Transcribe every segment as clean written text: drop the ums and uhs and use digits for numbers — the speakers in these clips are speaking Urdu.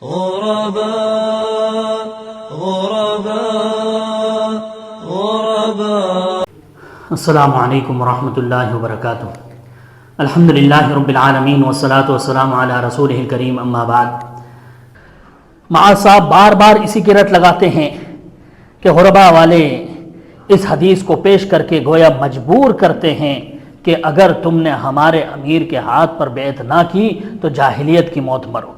غرباء غرباء غرباء. السلام علیکم ورحمۃ اللہ وبرکاتہ. الحمدللہ رب العالمین والصلاة والسلام علی رسولہ الکریم، اما بعد. معاذ صاحب بار بار اسی کی رٹ لگاتے ہیں کہ غربا والے اس حدیث کو پیش کر کے گویا مجبور کرتے ہیں کہ اگر تم نے ہمارے امیر کے ہاتھ پر بیعت نہ کی تو جاہلیت کی موت مرو گے.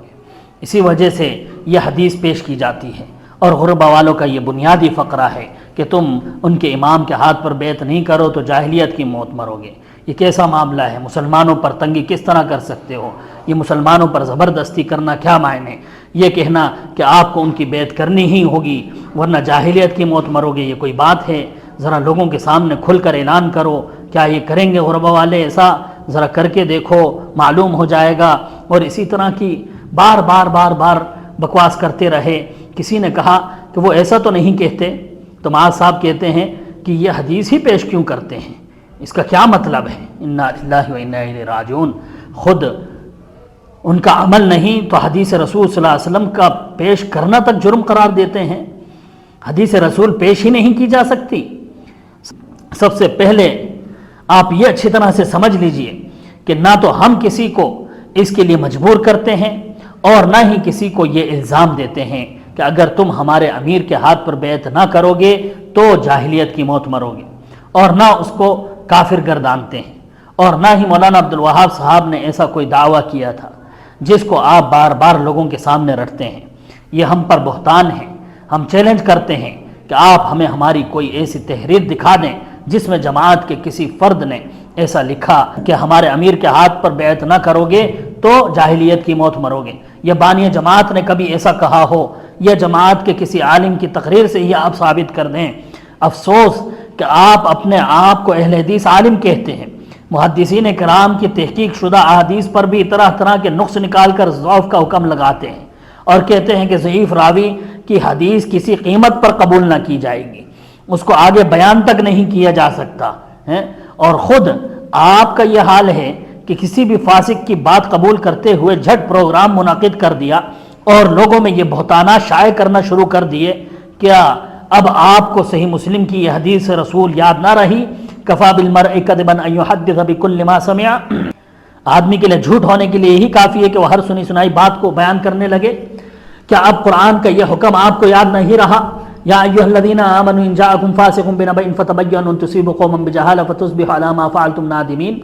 اسی وجہ سے یہ حدیث پیش کی جاتی ہے، اور غربا والوں کا یہ بنیادی فقرہ ہے کہ تم ان کے امام کے ہاتھ پر بیعت نہیں کرو تو جاہلیت کی موت مرو گے. یہ کیسا معاملہ ہے؟ مسلمانوں پر تنگی کس طرح کر سکتے ہو؟ یہ مسلمانوں پر زبردستی کرنا کیا معنی؟ یہ کہنا کہ آپ کو ان کی بیعت کرنی ہی ہوگی ورنہ جاہلیت کی موت مرو گے، یہ کوئی بات ہے؟ ذرا لوگوں کے سامنے کھل کر اعلان کرو. کیا یہ کریں گے غربا والے ایسا؟ ذرا کر کے دیکھو، معلوم ہو جائے گا. اور اسی طرح کی بار بار بکواس کرتے رہے. کسی نے کہا کہ وہ ایسا تو نہیں کہتے، تو معاذ صاحب کہتے ہیں کہ یہ حدیث ہی پیش کیوں کرتے ہیں؟ اس کا کیا مطلب ہے؟ انا للہ و انا الیہ راجعون. خود ان کا عمل نہیں تو حدیث رسول صلی اللہ علیہ وسلم کا پیش کرنا تک جرم قرار دیتے ہیں. حدیث رسول پیش ہی نہیں کی جا سکتی. سب سے پہلے آپ یہ اچھی طرح سے سمجھ لیجئے کہ نہ تو ہم کسی کو اس کے لیے مجبور کرتے ہیں اور نہ ہی کسی کو یہ الزام دیتے ہیں کہ اگر تم ہمارے امیر کے ہاتھ پر بیعت نہ کرو گے تو جاہلیت کی موت مرو گے، اور نہ اس کو کافر گردانتے ہیں. اور نہ ہی مولانا عبدالوہاب صاحب نے ایسا کوئی دعویٰ کیا تھا جس کو آپ بار بار لوگوں کے سامنے رکھتے ہیں. یہ ہم پر بہتان ہے. ہم چیلنج کرتے ہیں کہ آپ ہمیں ہماری کوئی ایسی تحریر دکھا دیں جس میں جماعت کے کسی فرد نے ایسا لکھا کہ ہمارے امیر کے ہاتھ پر بیعت نہ کرو گے تو جاہلیت کی موت مرو گے. یہ بانی جماعت نے کبھی ایسا کہا ہو، یا جماعت کے کسی عالم کی تقریر سے یہ آپ ثابت کر دیں. افسوس کہ آپ اپنے آپ کو اہل حدیث عالم کہتے ہیں. محدثین کرام کی تحقیق شدہ احادیث پر بھی طرح طرح کے نقص نکال کر ضعف کا حکم لگاتے ہیں اور کہتے ہیں کہ ضعیف راوی کی حدیث کسی قیمت پر قبول نہ کی جائے گی، اس کو آگے بیان تک نہیں کیا جا سکتا ہے. اور خود آپ کا یہ حال ہے کہ کسی بھی فاسق کی بات قبول کرتے ہوئے جھٹ پروگرام منعقد کر دیا اور لوگوں میں یہ بہتانات شائع کرنا شروع کر دیے. کیا اب آپ کو صحیح مسلم کی یہ حدیث رسول یاد نہ رہی؟ کفا بالمرء کذبا ان یحدث بکل ما سمع. آدمی کے لیے جھوٹ ہونے کے لیے یہی کافی ہے کہ وہ ہر سنی سنائی بات کو بیان کرنے لگے. کیا اب قرآن کا یہ حکم آپ کو یاد نہیں رہا؟ یا ایھا الذین آمنوا ان جاءکم فاسق بنبأ فتبینوا ان تصیبوا قوما بجہالہ فتصبحوا علی ما فعلتم نادمین.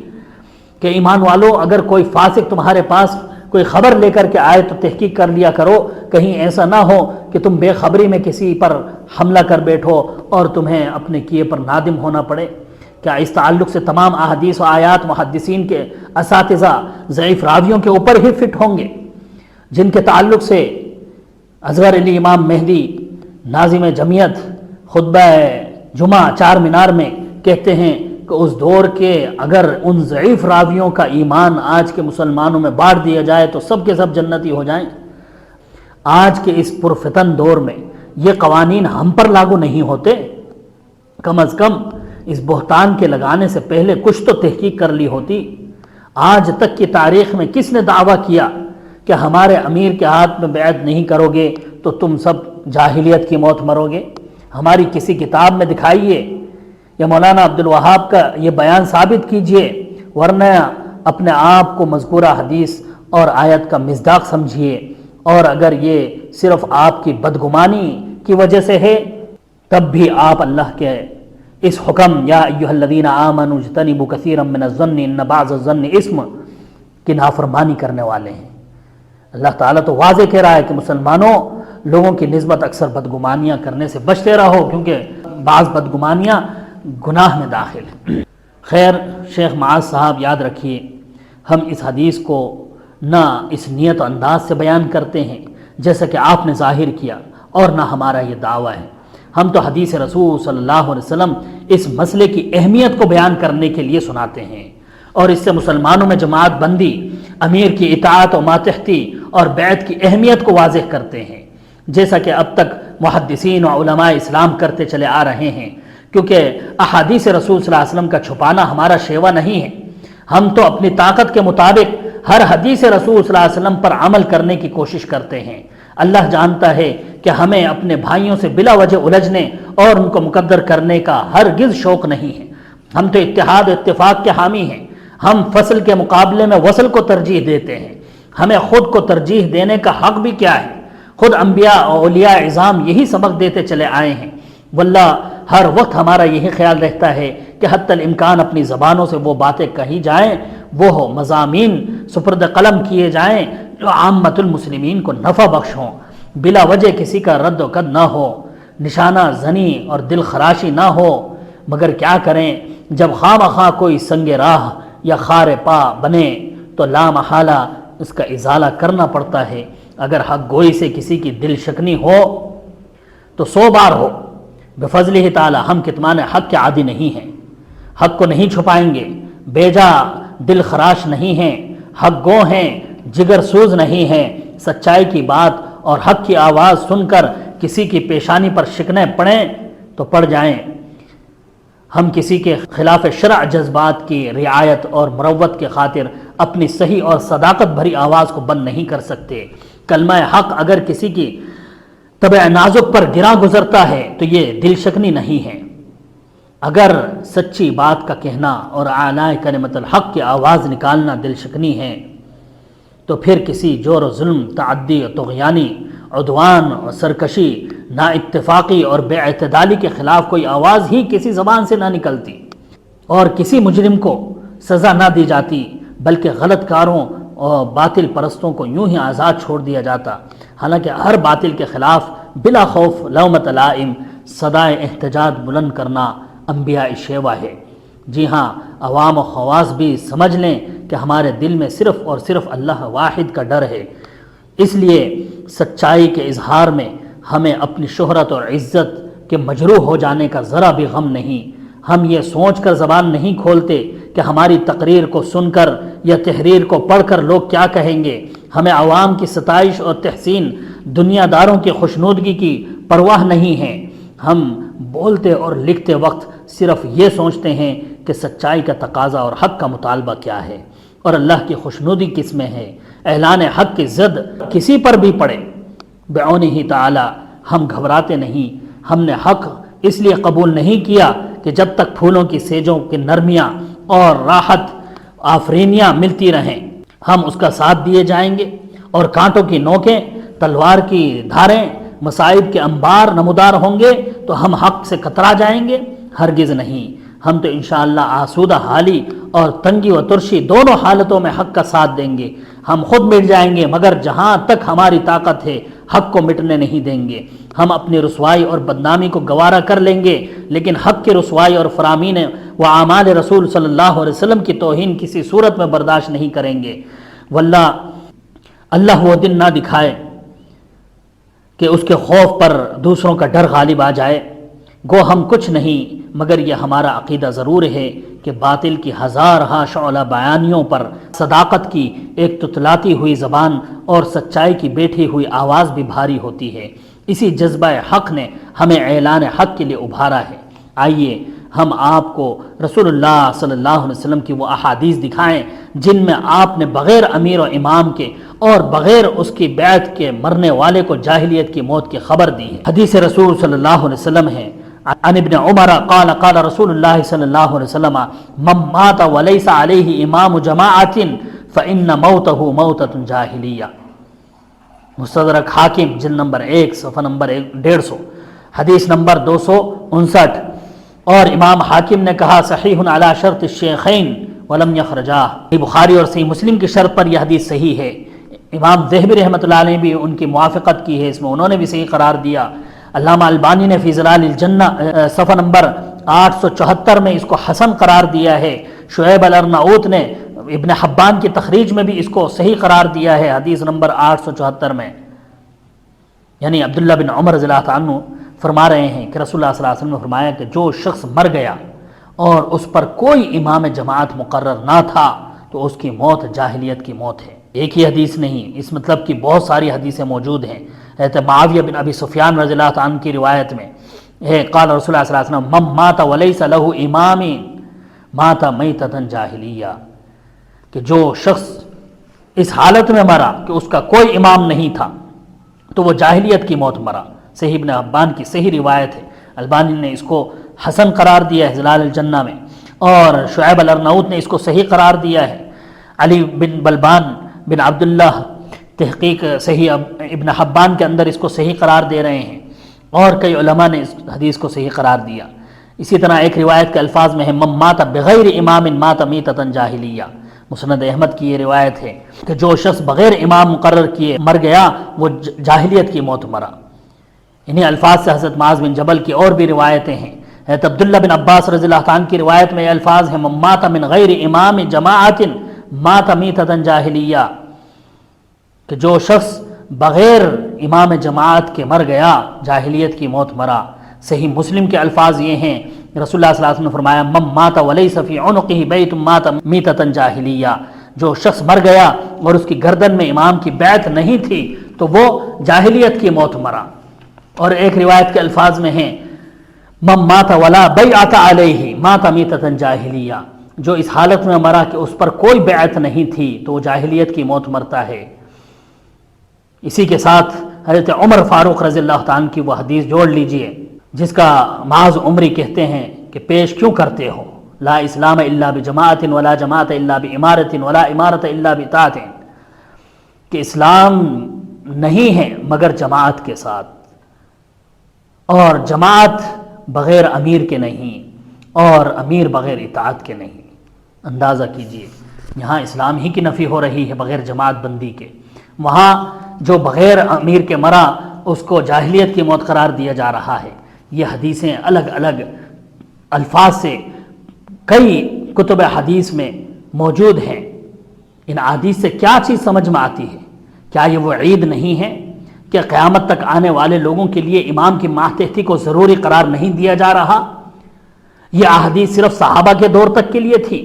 کہ ایمان والو، اگر کوئی فاسق تمہارے پاس کوئی خبر لے کر کے آئے تو تحقیق کر لیا کرو، کہیں ایسا نہ ہو کہ تم بے خبری میں کسی پر حملہ کر بیٹھو اور تمہیں اپنے کیے پر نادم ہونا پڑے. کیا اس تعلق سے تمام احادیث و آیات محدثین کے اساتذہ ضعیف راویوں کے اوپر ہی فٹ ہوں گے، جن کے تعلق سے اصغر علی امام مہدی ناظم جمعیت خطبہ جمعہ چار مینار میں کہتے ہیں کہ اس دور کے اگر ان ضعیف راویوں کا ایمان آج کے مسلمانوں میں بانٹ دیا جائے تو سب کے سب جنتی ہو جائیں؟ آج کے اس پرفتن دور میں یہ قوانین ہم پر لاگو نہیں ہوتے؟ کم از کم اس بہتان کے لگانے سے پہلے کچھ تو تحقیق کر لی ہوتی. آج تک کی تاریخ میں کس نے دعویٰ کیا کہ ہمارے امیر کے ہاتھ میں بیعت نہیں کرو گے تو تم سب جاہلیت کی موت مرو گے؟ ہماری کسی کتاب میں دکھائیے یا مولانا عبدالوہاب کا یہ بیان ثابت کیجئے، ورنہ اپنے آپ کو مذکورہ حدیث اور آیت کا مصداق سمجھیے. اور اگر یہ صرف آپ کی بدگمانی کی وجہ سے ہے تب بھی آپ اللہ کے اس حکم یا ایھا الذین آمنوا اجتنبوا کثیرا من الظن ان بعض الظن اثم کی نافرمانی کرنے والے ہیں. اللہ تعالیٰ تو واضح کہہ رہا ہے کہ مسلمانوں، لوگوں کی نسبت اکثر بدگمانیاں کرنے سے بچتے رہو، کیونکہ بعض بدگمانیاں گناہ میں داخل ہیں. خیر، شیخ معاذ صاحب یاد رکھیے، ہم اس حدیث کو نہ اس نیت و انداز سے بیان کرتے ہیں جیسا کہ آپ نے ظاہر کیا، اور نہ ہمارا یہ دعویٰ ہے. ہم تو حدیث رسول صلی اللہ علیہ وسلم اس مسئلے کی اہمیت کو بیان کرنے کے لیے سناتے ہیں، اور اس سے مسلمانوں میں جماعت بندی، امیر کی اطاعت و ماتحتی اور بیعت کی اہمیت کو واضح کرتے ہیں، جیسا کہ اب تک محدثین و علماء اسلام کرتے چلے آ رہے ہیں. کیونکہ احادیث رسول صلی اللہ علیہ وسلم کا چھپانا ہمارا شیوا نہیں ہے. ہم تو اپنی طاقت کے مطابق ہر حدیث رسول صلی اللہ علیہ وسلم پر عمل کرنے کی کوشش کرتے ہیں۔ اللہ جانتا ہے کہ ہمیں اپنے بھائیوں سے بلا وجہ الجھنے اور ان کو مقدر کرنے کا ہرگز شوق نہیں ہے۔ ہم تو اتحاد و اتفاق کے حامی ہیں۔ ہم فصل کے مقابلے میں وصل کو ترجیح دیتے ہیں۔ ہمیں خود کو ترجیح دینے کا حق بھی کیا ہے؟ خود انبیاء اور اولیاء عظام یہی سبق دیتے چلے آئے ہیں۔ واللہ ہر وقت ہمارا یہی خیال رہتا ہے کہ حتی الامکان اپنی زبانوں سے وہ باتیں کہی جائیں، وہ مضامین سپرد قلم کیے جائیں جو عامت المسلمین کو نفع بخش ہوں، بلا وجہ کسی کا رد و قد نہ ہو، نشانہ زنی اور دل خراشی نہ ہو۔ مگر کیا کریں، جب خواہ کوئی سنگ راہ یا خار پا بنے تو لا محالہ اس کا ازالہ کرنا پڑتا ہے۔ اگر حق گوئی سے کسی کی دل شکنی ہو تو 100 بار ہو، بفضلہ تعالی ہم کتمان حق کے عادی نہیں ہیں، حق کو نہیں چھپائیں گے، بیجا دل خراش نہیں ہیں، حق گو ہیں، جگر سوز نہیں ہیں۔ سچائی کی بات اور حق کی آواز سن کر کسی کی پیشانی پر شکنیں پڑیں تو پڑ جائیں۔ ہم کسی کے خلاف شرع جذبات کی رعایت اور مروت کے خاطر اپنی صحیح اور صداقت بھری آواز کو بند نہیں کر سکتے۔ کلمہ حق اگر کسی کی طبع نازک پر گراں گزرتا ہے تو یہ دل شکنی نہیں ہے۔ اگر سچی بات کا کہنا اور اعلاء کلمت الحق کی آواز نکالنا دل شکنی ہے تو پھر کسی جور و ظلم، تعدی و طغیانی، عدوان اور سرکشی، نا اتفاقی اور بے اعتدالی کے خلاف کوئی آواز ہی کسی زبان سے نہ نکلتی، اور کسی مجرم کو سزا نہ دی جاتی، بلکہ غلط کاروں اور باطل پرستوں کو یوں ہی آزاد چھوڑ دیا جاتا۔ حالانکہ ہر باطل کے خلاف بلا خوف لومۃ لائم صدائے احتجاج بلند کرنا انبیاء شیوا ہے۔ جی ہاں، عوام و خواص بھی سمجھ لیں کہ ہمارے دل میں صرف اور صرف اللہ واحد کا ڈر ہے، اس لیے سچائی کے اظہار میں ہمیں اپنی شہرت اور عزت کے مجروح ہو جانے کا ذرا بھی غم نہیں۔ ہم یہ سوچ کر زبان نہیں کھولتے کہ ہماری تقریر کو سن کر یا تحریر کو پڑھ کر لوگ کیا کہیں گے۔ ہمیں عوام کی ستائش اور تحسین، دنیا داروں کی خوشنودگی کی پرواہ نہیں ہے۔ ہم بولتے اور لکھتے وقت صرف یہ سوچتے ہیں کہ سچائی کا تقاضا اور حق کا مطالبہ کیا ہے اور اللہ کی خوشنودی کس میں ہے۔ اعلان حق کی زد کسی پر بھی پڑے بعونہ تعالی ہم گھبراتے نہیں۔ ہم نے حق اس لیے قبول نہیں کیا کہ جب تک پھولوں کی سیجوں کی نرمیاں اور راحت آفرینیاں ملتی رہیں ہم اس کا ساتھ دیے جائیں گے، اور کانٹوں کی نوکیں، تلوار کی دھاریں، مصائب کے انبار نمودار ہوں گے تو ہم حق سے کترا جائیں گے؟ ہرگز نہیں۔ ہم تو انشاءاللہ آسودہ حالی اور تنگی و ترشی دونوں حالتوں میں حق کا ساتھ دیں گے۔ ہم خود مٹ جائیں گے مگر جہاں تک ہماری طاقت ہے حق کو مٹنے نہیں دیں گے۔ ہم اپنی رسوائی اور بدنامی کو گوارا کر لیں گے، لیکن حق کی رسوائی اور فرامین و اعمال رسول صلی اللہ علیہ وسلم کی توہین کسی صورت میں برداشت نہیں کریں گے۔ واللہ اللہ وہ دن نہ دکھائے کہ اس کے خوف پر دوسروں کا ڈر غالب آ جائے۔ گو ہم کچھ نہیں، مگر یہ ہمارا عقیدہ ضرور ہے کہ باطل کی ہزارہا شعلہ بیانیوں پر صداقت کی ایک تتلاتی ہوئی زبان اور سچائی کی بیٹھی ہوئی آواز بھی بھاری ہوتی ہے۔ اسی جذبہ حق نے ہمیں اعلان حق کے لیے ابھارا ہے۔ آئیے ہم آپ کو رسول اللہ صلی اللہ علیہ وسلم کی وہ احادیث دکھائیں جن میں آپ نے بغیر امیر و امام کے اور بغیر اس کی بیعت کے مرنے والے کو جاہلیت کی موت کی خبر دی ہے۔ حدیث رسول صلی اللہ علیہ وسلم ہے، عن ابن عمر قال قال رسول اللہ صلی اللہ علیہ وسلم من مات ولیس علیہ امام جماعت فإن موتہ موتۃ جاہلیہ۔ مستدرک حاکم جلد نمبر 1 صفحہ نمبر 150، حدیث نمبر 259۔ اور امام حاکم نے کہا صحیح علی شرط الشیخین ولم یخرجاہ، بخاری اور صحیح مسلم کی شرط پر یہ حدیث صحیح ہے۔ امام ذہبی رحمۃ اللہ علیہ بھی ان کی موافقت کی ہے، اس میں انہوں نے بھی صحیح قرار دیا۔ علامہ البانی نے فی ظلال الجنہ صفحہ نمبر 874 میں اس کو حسن قرار دیا ہے۔ شعیب الارناؤت نے ابن حبان کی تخریج میں بھی اس کو صحیح قرار دیا ہے، حدیث نمبر 874 میں۔ یعنی عبداللہ بن عمر رضی اللہ عنہ فرما رہے ہیں کہ رسول اللہ صلی اللہ علیہ وسلم نے فرمایا کہ جو شخص مر گیا اور اس پر کوئی امام جماعت مقرر نہ تھا تو اس کی موت جاہلیت کی موت ہے۔ ایک ہی حدیث نہیں، اس مطلب کی بہت ساری حدیثیں موجود ہیں۔ حضرت معاویہ بن ابی سفیان رضی اللہ عنہ کی روایت میں ہے قال رسول اللہ صلی اللہ علیہ وسلم من مات ولیس له امام مات میتۃ جاہلیہ، کہ جو شخص اس حالت میں مرا کہ اس کا کوئی امام نہیں تھا تو وہ جاہلیت کی موت مرا۔ صحیح ابن حبان کی صحیح روایت ہے، البانی نے اس کو حسن قرار دیا ہے ظلال الجنہ میں، اور شعیب الارناؤط نے اس کو صحیح قرار دیا ہے، علی بن بلبان بن عبداللہ تحقیق صحیح ابن حبان کے اندر اس کو صحیح قرار دے رہے ہیں، اور کئی علماء نے اس حدیث کو صحیح قرار دیا۔ اسی طرح ایک روایت کے الفاظ میں ہے من مات بغیر امام مات میتۃ جاہلیہ، مسند احمد کی یہ روایت ہے کہ جو شخص بغیر امام مقرر کیے مر گیا وہ جاہلیت کی موت مرا۔ انہی الفاظ سے حضرت معاذ بن جبل کی اور بھی روایتیں ہیں۔ حضرت عبداللہ بن عباس رضی اللہ عنہ کی روایت میں یہ الفاظ ہیں من مات من غیر امام جماعت مات میتۃ جاہلیہ، کہ جو شخص بغیر امام جماعت کے مر گیا جاہلیت کی موت مرا۔ صحیح مسلم کے الفاظ یہ ہیں، رسول اللہ صلی اللہ علیہ وسلم نے فرمایا من مات ولیس فی عنقہ بیت مات میتۃ جاہلیہ، جو شخص مر گیا اور اس کی گردن میں امام کی بیعت نہیں تھی تو وہ جاہلیت کی موت مرا۔ اور ایک روایت کے الفاظ میں ہیں من مات ولا بیعت علیہ مات میتۃ جاہلیہ، جو اس حالت میں مرا کہ اس پر کوئی بیعت نہیں تھی تو وہ جاہلیت کی موت مرتا ہے۔ اسی کے ساتھ حضرت عمر فاروق رضی اللہ عنہ کی وہ حدیث جوڑ لیجئے جس کا معاذ عمری کہتے ہیں کہ پیش کیوں کرتے ہو لا اسلام الا بجماعت ولا جماعت الا بامارت ولا امارت الا بطاعت، کہ اسلام نہیں ہے مگر جماعت کے ساتھ، اور جماعت بغیر امیر کے نہیں، اور امیر بغیر اطاعت کے نہیں۔ اندازہ کیجئے یہاں اسلام ہی کی نفی ہو رہی ہے بغیر جماعت بندی کے، وہاں جو بغیر امیر کے مرا اس کو جاہلیت کی موت قرار دیا جا رہا ہے۔ یہ حدیثیں الگ الگ الفاظ سے کئی کتب حدیث میں موجود ہیں۔ ان حدیث سے کیا چیز سمجھ میں آتی ہے؟ کیا یہ وہ عید نہیں ہے کہ قیامت تک آنے والے لوگوں کے لیے امام کی ماتحتی کو ضروری قرار نہیں دیا جا رہا؟ یہ احادیث صرف صحابہ کے دور تک کے لیے تھی،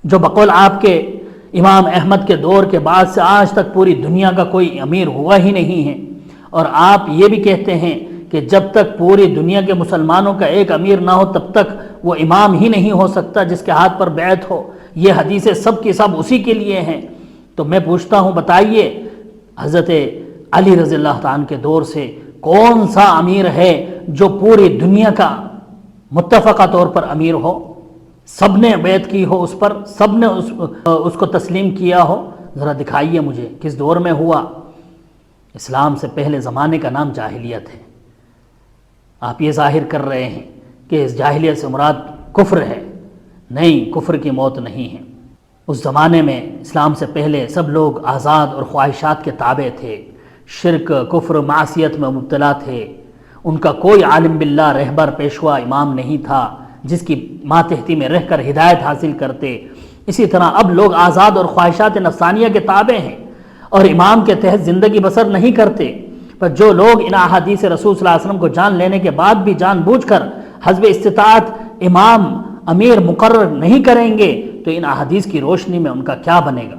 جو بقول آپ کے امام احمد کے دور کے بعد سے آج تک پوری دنیا کا کوئی امیر ہوا ہی نہیں ہے، اور آپ یہ بھی کہتے ہیں کہ جب تک پوری دنیا کے مسلمانوں کا ایک امیر نہ ہو تب تک وہ امام ہی نہیں ہو سکتا جس کے ہاتھ پر بیعت ہو۔ یہ حدیثیں سب کی سب اسی کے لیے ہیں۔ تو میں پوچھتا ہوں، بتائیے حضرت علی رضی اللہ عنہ کے دور سے کون سا امیر ہے جو پوری دنیا کا متفقہ طور پر امیر ہو، سب نے بیعت کی ہو اس پر، سب نے اس کو تسلیم کیا ہو؟ ذرا دکھائیے مجھے کس دور میں ہوا۔ اسلام سے پہلے زمانے کا نام جاہلیت ہے۔ آپ یہ ظاہر کر رہے ہیں کہ اس جاہلیت سے مراد کفر ہے، نہیں، کفر کی موت نہیں ہے۔ اس زمانے میں اسلام سے پہلے سب لوگ آزاد اور خواہشات کے تابع تھے، شرک، کفر، معصیت میں مبتلا تھے۔ ان کا کوئی عالم باللہ، رہبر، پیشوا، امام نہیں تھا جس کی ماتحتی میں رہ کر ہدایت حاصل کرتے۔ اسی طرح اب لوگ آزاد اور خواہشات نفسانیہ کے تابع ہیں اور امام کے تحت زندگی بسر نہیں کرتے۔ پر جو لوگ ان احادیث رسول صلی اللہ علیہ وسلم کو جان لینے کے بعد بھی جان بوجھ کر حسب استطاعت امام، امیر مقرر نہیں کریں گے تو ان احادیث کی روشنی میں ان کا کیا بنے گا؟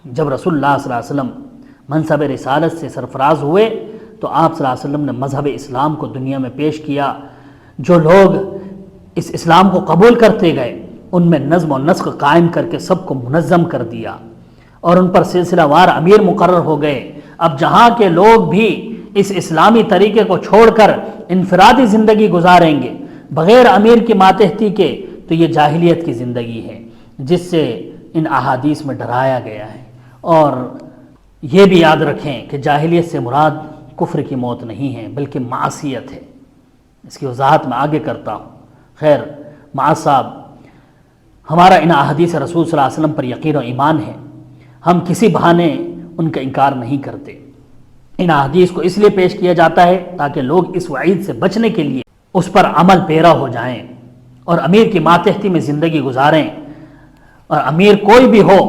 جب رسول اللہ صلی اللہ علیہ وسلم منصب رسالت سے سرفراز ہوئے تو آپ صلی اللہ علیہ وسلم نے مذہب اسلام کو دنیا میں پیش کیا۔ جو لوگ اس اسلام کو قبول کرتے گئے ان میں نظم و نسق قائم کر کے سب کو منظم کر دیا، اور ان پر سلسلہ وار امیر مقرر ہو گئے۔ اب جہاں کے لوگ بھی اس اسلامی طریقے کو چھوڑ کر انفرادی زندگی گزاریں گے بغیر امیر کی ماتحتی کے تو یہ جاہلیت کی زندگی ہے جس سے ان احادیث میں ڈرایا گیا ہے۔ اور یہ بھی یاد رکھیں کہ جاہلیت سے مراد کفر کی موت نہیں ہے بلکہ معصیت ہے۔ اس کی وضاحت میں آگے کرتا ہوں۔ خیر معاذ صاحب، ہمارا ان احادیث رسول صلی اللہ علیہ وسلم پر یقین و ایمان ہے، ہم کسی بہانے ان کا انکار نہیں کرتے۔ ان احادیث کو اس لیے پیش کیا جاتا ہے تاکہ لوگ اس وعید سے بچنے کے لیے اس پر عمل پیرا ہو جائیں اور امیر کی ماتحتی میں زندگی گزاریں۔ اور امیر کوئی بھی ہو،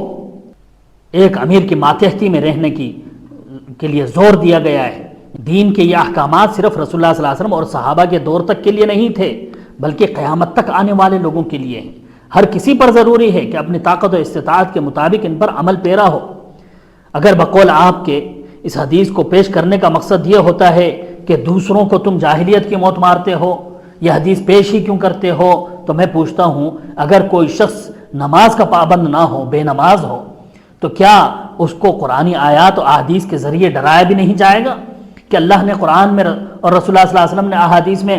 ایک امیر کی ماتحتی میں رہنے کے لیے زور دیا گیا ہے۔ دین کے یہ احکامات صرف رسول اللہ صلی اللہ علیہ وسلم اور صحابہ کے دور تک کے لیے نہیں تھے بلکہ قیامت تک آنے والے لوگوں کے لیے ہیں۔ ہر کسی پر ضروری ہے کہ اپنی طاقت و استطاعت کے مطابق ان پر عمل پیرا ہو۔ اگر بقول آپ کے اس حدیث کو پیش کرنے کا مقصد یہ ہوتا ہے کہ دوسروں کو تم جاہلیت کی موت مارتے ہو، یہ حدیث پیش ہی کیوں کرتے ہو، تو میں پوچھتا ہوں اگر کوئی شخص نماز کا پابند نہ ہو، بے نماز ہو، تو کیا اس کو قرآنی آیات و احادیث کے ذریعے ڈرایا بھی نہیں جائے گا کہ اللہ نے قرآن میں اور رسول اللہ صلی اللہ علیہ وسلم نے احادیث میں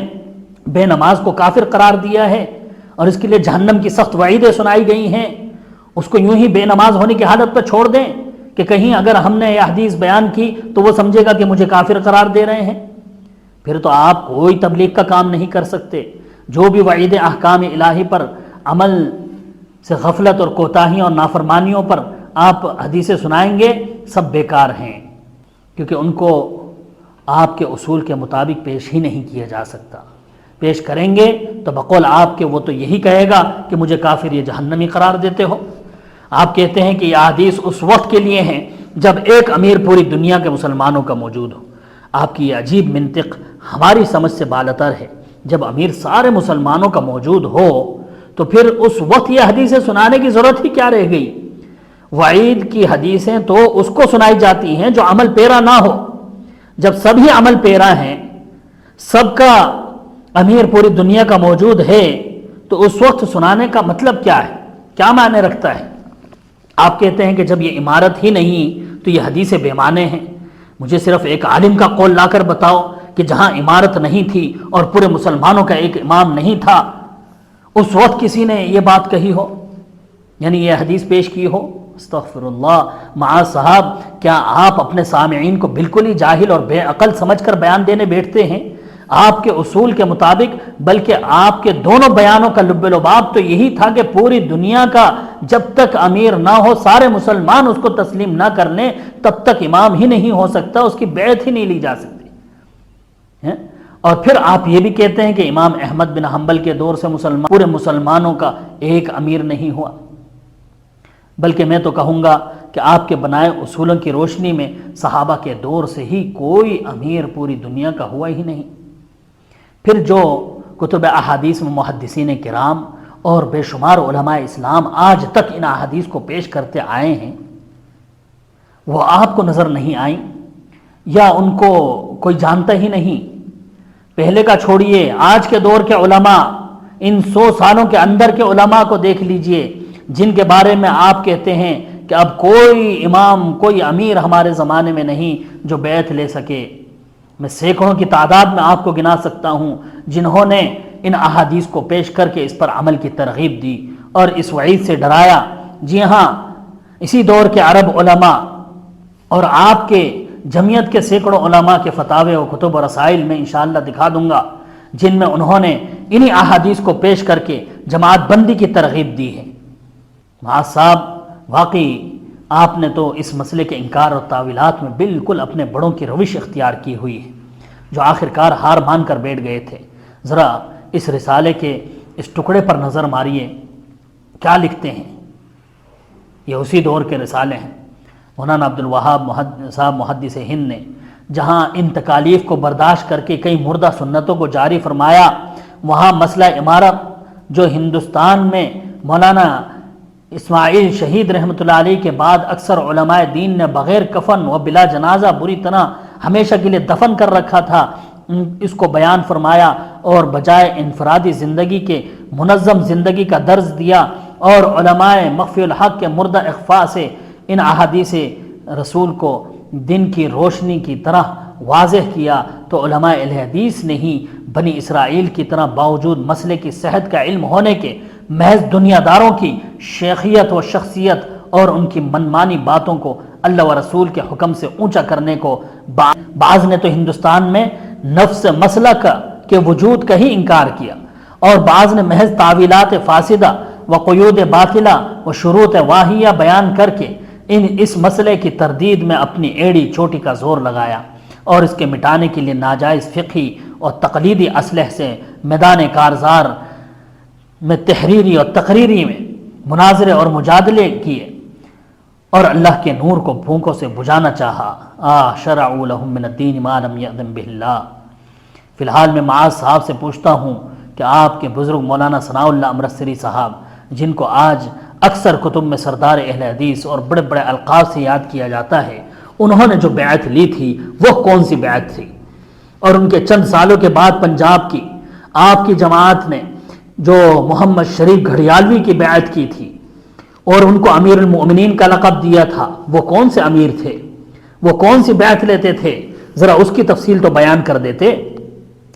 بے نماز کو کافر قرار دیا ہے اور اس کے لیے جہنم کی سخت وعیدیں سنائی گئی ہیں، اس کو یوں ہی بے نماز ہونے کی حالت پر چھوڑ دیں کہ کہیں اگر ہم نے یہ حدیث بیان کی تو وہ سمجھے گا کہ مجھے کافر قرار دے رہے ہیں؟ پھر تو آپ کوئی تبلیغ کا کام نہیں کر سکتے۔ جو بھی وعید احکام الہی پر عمل سے غفلت اور کوتاہیوں اور نافرمانیوں پر آپ حدیثیں سنائیں گے سب بیکار ہیں، کیونکہ ان کو آپ کے اصول کے مطابق پیش ہی نہیں کیا جا سکتا۔ پیش کریں گے تو بقول آپ کے وہ تو یہی کہے گا کہ مجھے کافر یہ جہنمی قرار دیتے ہو۔ آپ کہتے ہیں کہ یہ حدیث اس وقت کے لیے ہیں جب ایک امیر پوری دنیا کے مسلمانوں کا موجود ہو۔ آپ کی یہ عجیب منطق ہماری سمجھ سے بالاتر ہے۔ جب امیر سارے مسلمانوں کا موجود ہو تو پھر اس وقت یہ حدیثیں سنانے کی ضرورت ہی کیا رہ گئی؟ وعید کی حدیثیں تو اس کو سنائی جاتی ہیں جو عمل پیرا نہ ہو۔ جب سبھی عمل پیرا ہیں، سب کا امیر پوری دنیا کا موجود ہے، تو اس وقت سنانے کا مطلب کیا ہے؟ کیا معنی رکھتا ہے؟ آپ کہتے ہیں کہ جب یہ عمارت ہی نہیں تو یہ حدیثیں بے معنی ہیں۔ مجھے صرف ایک عالم کا قول لا کر بتاؤ کہ جہاں عمارت نہیں تھی اور پورے مسلمانوں کا ایک امام نہیں تھا، اس وقت کسی نے یہ بات کہی ہو، یعنی یہ حدیث پیش کی ہو۔ استغفر اللہ، معاذ صاحب، کیا آپ اپنے سامعین کو بالکل ہی جاہل اور بے عقل سمجھ کر بیان دینے بیٹھتے ہیں؟ آپ کے اصول کے مطابق، بلکہ آپ کے دونوں بیانوں کا لب لباب تو یہی تھا کہ پوری دنیا کا جب تک امیر نہ ہو، سارے مسلمان اس کو تسلیم نہ کر لیں، تب تک امام ہی نہیں ہو سکتا، اس کی بیعت ہی نہیں لی جا سکتی۔ اور پھر آپ یہ بھی کہتے ہیں کہ امام احمد بن حنبل کے دور سے پورے مسلمانوں کا ایک امیر نہیں ہوا۔ بلکہ میں تو کہوں گا کہ آپ کے بنائے اصولوں کی روشنی میں صحابہ کے دور سے ہی کوئی امیر پوری دنیا کا ہوا ہی نہیں۔ پھر جو کتب احادیث میں محدثین کرام اور بے شمار علماء اسلام آج تک ان احادیث کو پیش کرتے آئے ہیں، وہ آپ کو نظر نہیں آئیں یا ان کو کوئی جانتا ہی نہیں؟ پہلے کا چھوڑیے، آج کے دور کے علماء، ان 100 سالوں کے اندر کے علماء کو دیکھ لیجئے جن کے بارے میں آپ کہتے ہیں کہ اب کوئی امام، کوئی امیر ہمارے زمانے میں نہیں جو بیعت لے سکے۔ میں سینکڑوں کی تعداد میں آپ کو گنا سکتا ہوں جنہوں نے ان احادیث کو پیش کر کے اس پر عمل کی ترغیب دی اور اس وعید سے ڈرایا۔ جی ہاں، اسی دور کے عرب علماء اور آپ کے جمعیت کے سینکڑوں علماء کے فتاوے و کتب و رسائل میں انشاءاللہ دکھا دوں گا جن میں انہوں نے انہی احادیث کو پیش کر کے جماعت بندی کی ترغیب دی ہے۔ معاذ صاحب، واقعی آپ نے تو اس مسئلے کے انکار اور تعویلات میں بالکل اپنے بڑوں کی روش اختیار کی ہوئی ہے، جو آخرکار ہار مان کر بیٹھ گئے تھے۔ ذرا اس رسالے کے اس ٹکڑے پر نظر ماریے، کیا لکھتے ہیں؟ یہ اسی دور کے رسالے ہیں۔ مولانا عبد الوہاب صاحب محدث ہند نے جہاں ان تکالیف کو برداشت کر کے کئی مردہ سنتوں کو جاری فرمایا، وہاں مسئلہ عمارت جو ہندوستان میں مولانا اسماعیل شہید رحمۃ اللہ علیہ کے بعد اکثر علماء دین نے بغیر کفن و بلا جنازہ بری طرح ہمیشہ کے لیے دفن کر رکھا تھا، اس کو بیان فرمایا اور بجائے انفرادی زندگی کے منظم زندگی کا درس دیا، اور علماء مخفی الحق کے مردہ اخفاء سے ان احادیث رسول کو دن کی روشنی کی طرح واضح کیا، تو علماء اہل حدیث نے ہی بنی اسرائیل کی طرح باوجود مسئلے کی صحت کا علم ہونے کے محض دنیا داروں کی شیخیت و شخصیت اور ان کی منمانی باتوں کو اللہ و رسول کے حکم سے اونچا کرنے کو، بعض نے تو ہندوستان میں نفس مسلک کے وجود کا ہی انکار کیا، اور بعض نے محض تعویلات فاسدہ و قیود باطلہ و شروط واہیہ بیان کر کے اس مسئلے کی تردید میں اپنی ایڑی چوٹی کا زور لگایا، اور اس کے مٹانے کے لیے ناجائز فقہی اور تقلیدی اسلحے سے میدان کارزار میں تحریری اور تقریری میں مناظرے اور مجادلے کیے، اور اللہ کے نور کو پھونکوں سے بجھانا چاہا۔ شرعوا لهم من الدین ما لم یأذن به اللہ۔ فی الحال میں معاذ صاحب سے پوچھتا ہوں کہ آپ کے بزرگ مولانا ثناء اللہ امرتسری صاحب، جن کو آج اکثر کتب میں سردار اہل حدیث اور بڑے بڑے القاب سے یاد کیا جاتا ہے، انہوں نے جو بیعت لی تھی وہ کون سی بیعت تھی؟ اور ان کے چند سالوں کے بعد پنجاب کی آپ کی جماعت نے جو محمد شریف گھڑیالوی کی بیعت کی تھی، اور ان کو امیر المؤمنین کا لقب دیا تھا، وہ کون سے امیر تھے، وہ کون سی بیعت لیتے تھے، ذرا اس کی تفصیل تو بیان کر دیتے۔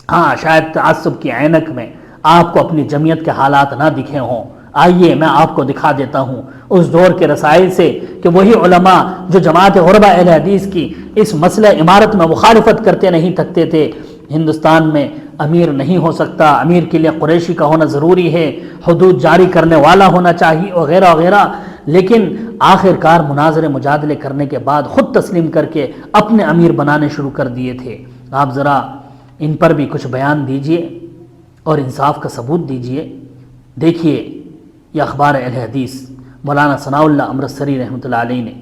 ہاں شاید تعصب کی عینک میں آپ کو اپنی جمعیت کے حالات نہ دکھے ہوں، آئیے میں آپ کو دکھا دیتا ہوں اس دور کے رسائل سے کہ وہی علماء جو جماعت غربہ اہل حدیث کی اس مسئلہ امارت میں مخالفت کرتے نہیں تھکتے تھے۔ ہندوستان میں امیر نہیں ہو سکتا، امیر کے لیے قریشی کا ہونا ضروری ہے، حدود جاری کرنے والا ہونا چاہیے وغیرہ وغیرہ، لیکن آخر کار مناظرے مجادلے کرنے کے بعد خود تسلیم کر کے اپنے امیر بنانے شروع کر دیے تھے۔ آپ ذرا ان پر بھی کچھ بیان دیجئے اور انصاف کا ثبوت دیجئے۔ دیکھیے یہ اخبار اہل حدیث مولانا ثناء اللہ امرتسری رحمۃ اللہ علیہ نے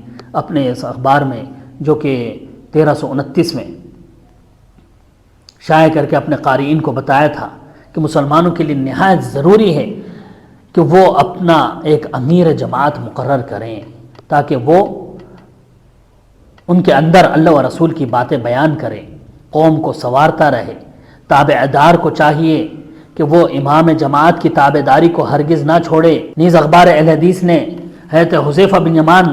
اپنے اس اخبار میں جو کہ 1329 میں شائع کر کے اپنے قارئین کو بتایا تھا کہ مسلمانوں کے لیے نہایت ضروری ہے کہ وہ اپنا ایک امیر جماعت مقرر کریں تاکہ وہ ان کے اندر اللہ و رسول کی باتیں بیان کرے، قوم کو سنوارتا رہے۔ تابع دار کو چاہیے کہ وہ امام جماعت کی تابع داری کو ہرگز نہ چھوڑے۔ نیز اخبار اہل حدیث نے حضرت حذیفہ بن یمان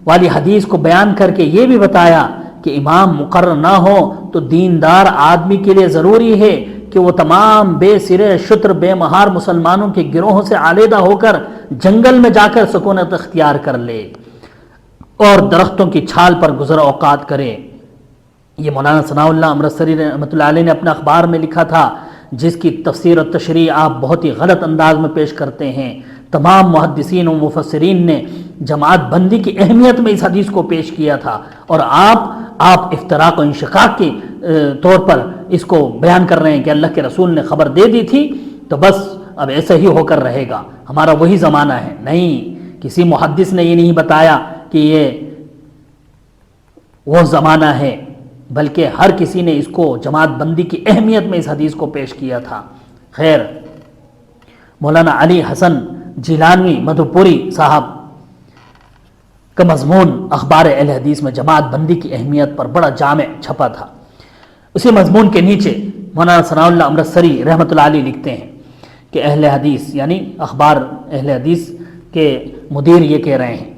والی حدیث کو بیان کر کے یہ بھی بتایا کہ امام مقرر نہ ہو تو دیندار آدمی کے لیے ضروری ہے کہ وہ تمام بے سرے شتر بے مہار مسلمانوں کے گروہوں سے علیحدہ ہو کر جنگل میں جا کر سکونت اختیار کر لے اور درختوں کی چھال پر گزر اوقات کرے۔ یہ مولانا ثناء اللہ امرتسری رحمۃ اللہ علیہ نے اپنے اخبار میں لکھا تھا، جس کی تفسیر و تشریح آپ بہت ہی غلط انداز میں پیش کرتے ہیں۔ تمام محدثین و مفسرین نے جماعت بندی کی اہمیت میں اس حدیث کو پیش کیا تھا، اور آپ افتراق و انشقاق کے طور پر اس کو بیان کر رہے ہیں کہ اللہ کے رسول نے خبر دے دی تھی تو بس اب ایسا ہی ہو کر رہے گا، ہمارا وہی زمانہ ہے۔ نہیں، کسی محدث نے یہ نہیں بتایا کہ یہ وہ زمانہ ہے، بلکہ ہر کسی نے اس کو جماعت بندی کی اہمیت میں اس حدیث کو پیش کیا تھا۔ خیر، مولانا علی حسن جیلانی مدھوپوری صاحب کا مضمون اخبار اہل حدیث میں جماعت بندی کی اہمیت پر بڑا جامع چھپا تھا۔ اسی مضمون کے نیچے مولانا ثناء اللہ امرتسری رحمۃ اللہ علیہ لکھتے ہیں کہ اہل حدیث یعنی اخبار اہل حدیث کے مدیر یہ کہہ رہے ہیں،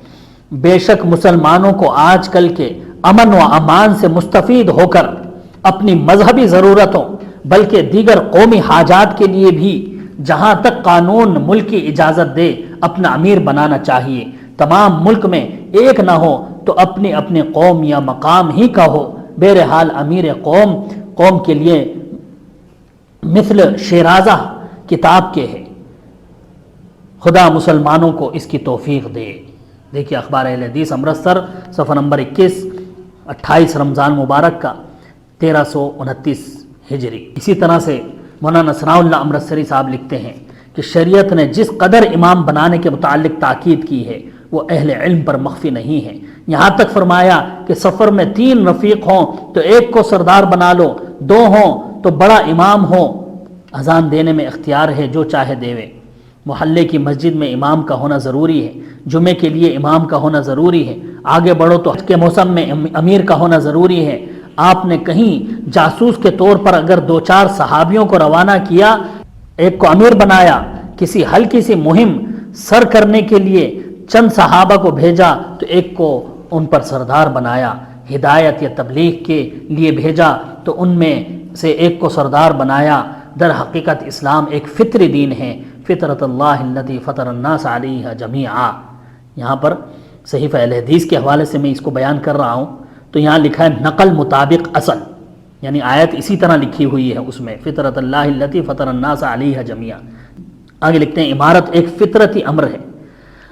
بے شک مسلمانوں کو آج کل کے امن و امان سے مستفید ہو کر اپنی مذہبی ضرورتوں بلکہ دیگر قومی حاجات کے لیے بھی جہاں تک قانون ملک کی اجازت دے اپنا امیر بنانا چاہیے۔ تمام ملک میں ایک نہ ہو تو اپنی اپنی قوم یا مقام ہی کا ہو۔ بہرحال امیر قوم کے لیے مثل شیرازہ کتاب کے ہے، خدا مسلمانوں کو اس کی توفیق دے۔ دیکھیے اخبار اہل حدیث امرتسر صفحہ نمبر 21، 28 رمضان مبارک کا 1329 ہجری۔ اسی طرح سے مولانا ثناء اللہ امرتسری صاحب لکھتے ہیں کہ شریعت نے جس قدر امام بنانے کے متعلق تاکید کی ہے وہ اہل علم پر مخفی نہیں ہے۔ یہاں تک فرمایا کہ سفر میں 3 رفیق ہوں تو ایک کو سردار بنا لو، 2 ہوں تو بڑا امام ہو۔ اذان دینے میں اختیار ہے، جو چاہے دیوے۔ محلے کی مسجد میں امام کا ہونا ضروری ہے، جمعے کے لیے امام کا ہونا ضروری ہے۔ آگے بڑھو تو حج کے موسم میں امیر کا ہونا ضروری ہے۔ آپ نے کہیں جاسوس کے طور پر اگر 2-4 صحابیوں کو روانہ کیا، ایک کو امیر بنایا، کسی ہلکی سی مہم سر کرنے کے لیے چند صحابہ کو بھیجا تو ایک کو ان پر سردار بنایا، ہدایت یا تبلیغ کے لیے بھیجا تو ان میں سے ایک کو سردار بنایا۔ در حقیقت اسلام ایک فطری دین ہے، فطرت اللہ التی فطر الناس علیہا جمیعا۔ یہاں پر صحیفہ اہل حدیث کے حوالے سے میں اس کو بیان کر رہا ہوں تو یہاں لکھا ہے نقل مطابق اصل، یعنی آیت اسی طرح لکھی ہوئی ہے اس میں، فطرت اللہ التی فطر الناس علیہا جمیعا۔ آگے لکھتے ہیں امارت ایک فطرتی امر ہے،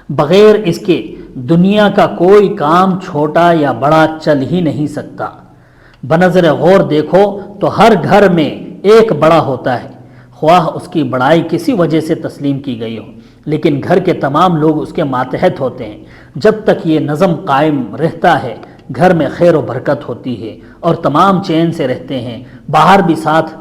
بغیر اس کے دنیا کا کوئی کام چھوٹا یا بڑا چل ہی نہیں سکتا۔ بنظر غور دیکھو تو ہر گھر میں ایک بڑا ہوتا ہے، خواہ اس کی بڑائی کسی وجہ سے تسلیم کی گئی ہو، لیکن گھر کے تمام لوگ اس کے ماتحت ہوتے ہیں۔ جب تک یہ نظم قائم رہتا ہے گھر میں خیر و برکت ہوتی ہے اور تمام چین سے رہتے ہیں، باہر بھی ساتھ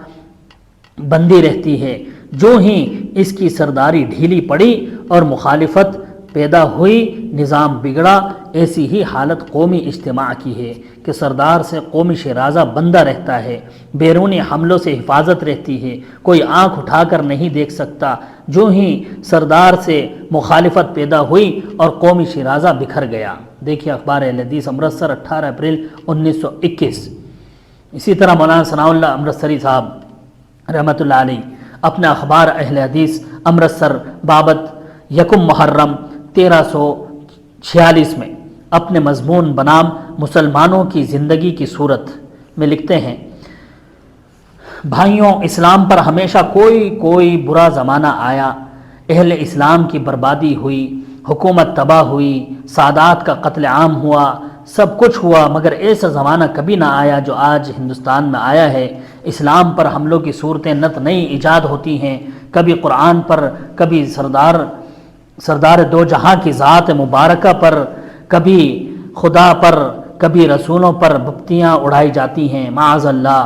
بندی رہتی ہے۔ جو ہی اس کی سرداری ڈھیلی پڑی اور مخالفت پیدا ہوئی، نظام بگڑا، ایسی ہی حالت قومی اجتماع کی ہے کہ سردار سے قومی شیرازہ بندہ رہتا ہے، بیرونی حملوں سے حفاظت رہتی ہے، کوئی آنکھ اٹھا کر نہیں دیکھ سکتا۔ جو ہی سردار سے مخالفت پیدا ہوئی اور قومی شیرازہ بکھر گیا۔ دیکھیے اخبار اہل حدیث امرتسر 18 اپریل 1921۔ اسی طرح مولانا ثناء اللہ امرتسری صاحب رحمۃ اللہ علیہ اپنے اخبار اہل حدیث امرتسر بابت یکم محرم 1346 میں اپنے مضمون بنام مسلمانوں کی زندگی کی صورت میں لکھتے ہیں، بھائیوں، اسلام پر ہمیشہ کوئی برا زمانہ آیا، اہل اسلام کی بربادی ہوئی، حکومت تباہ ہوئی، سادات کا قتل عام ہوا، سب کچھ ہوا، مگر ایسا زمانہ کبھی نہ آیا جو آج ہندوستان میں آیا ہے۔ اسلام پر حملوں کی صورتیں نت نئی ایجاد ہوتی ہیں، کبھی قرآن پر، کبھی سردار دو جہاں کی ذات مبارکہ پر، کبھی خدا پر، کبھی رسولوں پر بپتیاں اڑائی جاتی ہیں، معاذ اللہ۔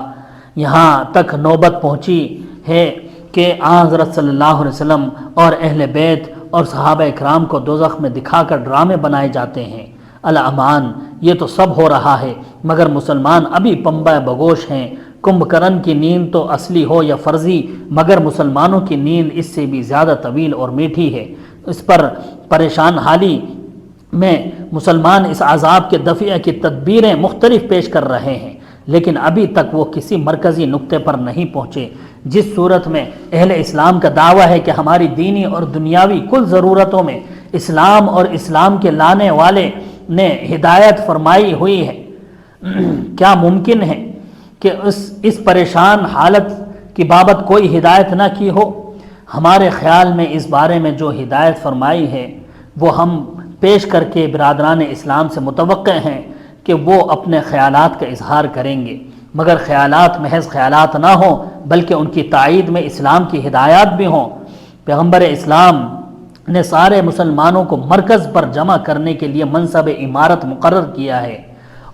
یہاں تک نوبت پہنچی ہے کہ آن حضرت صلی اللہ علیہ وسلم اور اہل بیت اور صحابہ اکرام کو دوزخ میں دکھا کر ڈرامے بنائے جاتے ہیں۔ الامان، یہ تو سب ہو رہا ہے، مگر مسلمان ابھی پنبہ بگوش ہیں۔ کمبھکرن کی نیند تو اصلی ہو یا فرضی، مگر مسلمانوں کی نیند اس سے بھی زیادہ طویل اور میٹھی ہے۔ اس پر پریشان حالی میں مسلمان اس عذاب کے دفع کی تدبیریں مختلف پیش کر رہے ہیں، لیکن ابھی تک وہ کسی مرکزی نقطے پر نہیں پہنچے۔ جس صورت میں اہل اسلام کا دعویٰ ہے کہ ہماری دینی اور دنیاوی کل ضرورتوں میں اسلام اور اسلام کے لانے والے نے ہدایت فرمائی ہوئی ہے، کیا ممکن ہے کہ اس پریشان حالت کی بابت کوئی ہدایت نہ کی ہو؟ ہمارے خیال میں اس بارے میں جو ہدایت فرمائی ہے وہ ہم پیش کر کے برادران اسلام سے متوقع ہیں کہ وہ اپنے خیالات کا اظہار کریں گے، مگر خیالات محض خیالات نہ ہوں بلکہ ان کی تائید میں اسلام کی ہدایات بھی ہوں۔ پیغمبر اسلام نے سارے مسلمانوں کو مرکز پر جمع کرنے کے لیے منصب امارت مقرر کیا ہے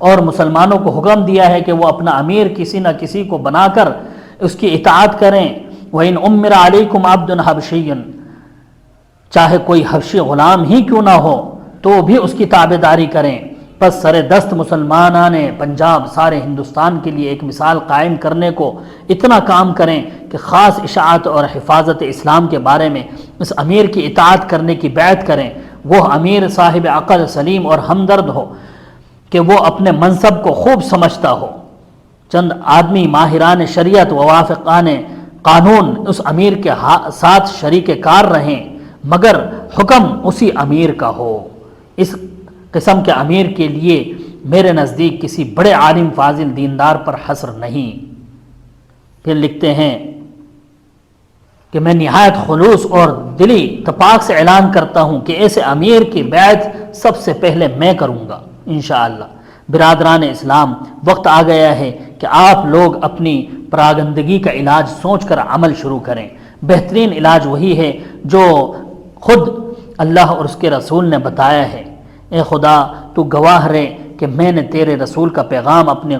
اور مسلمانوں کو حکم دیا ہے کہ وہ اپنا امیر کسی نہ کسی کو بنا کر اس کی اطاعت کریں۔ وَإِنْ أُمِّرَ عَلَيْكُمْ عَبْدٌ حَبْشِيٌّ، چاہے کوئی حبشی غلام ہی کیوں نہ ہو تو بھی اس کی تابعداری کریں۔ پس سر دست مسلمانان پنجاب سارے ہندوستان کے لیے ایک مثال قائم کرنے کو اتنا کام کریں کہ خاص اشاعت اور حفاظت اسلام کے بارے میں اس امیر کی اطاعت کرنے کی بیعت کریں۔ وہ امیر صاحب عقل سلیم اور ہمدرد ہو کہ وہ اپنے منصب کو خوب سمجھتا ہو۔ چند آدمی ماہران شریعت و وافقان قانون اس امیر کے ساتھ شریک کار رہیں، مگر حکم اسی امیر کا ہو۔ اس قسم کے امیر کے لیے میرے نزدیک کسی بڑے عالم فاضل دیندار پر حصر نہیں۔ پھر لکھتے ہیں کہ میں نہایت خلوص اور دلی اتفاق سے اعلان کرتا ہوں کہ ایسے امیر کی بیعت سب سے پہلے میں کروں گا انشاءاللہ۔ برادران اسلام، وقت آ گیا ہے کہ آپ لوگ اپنی پراگندگی کا علاج سوچ کر عمل شروع کریں۔ بہترین علاج وہی ہے جو خود اللہ اور اس کے رسول نے بتایا ہے۔ اے خدا، تو گواہ رہے کہ میں نے تیرے رسول کا پیغام اپنے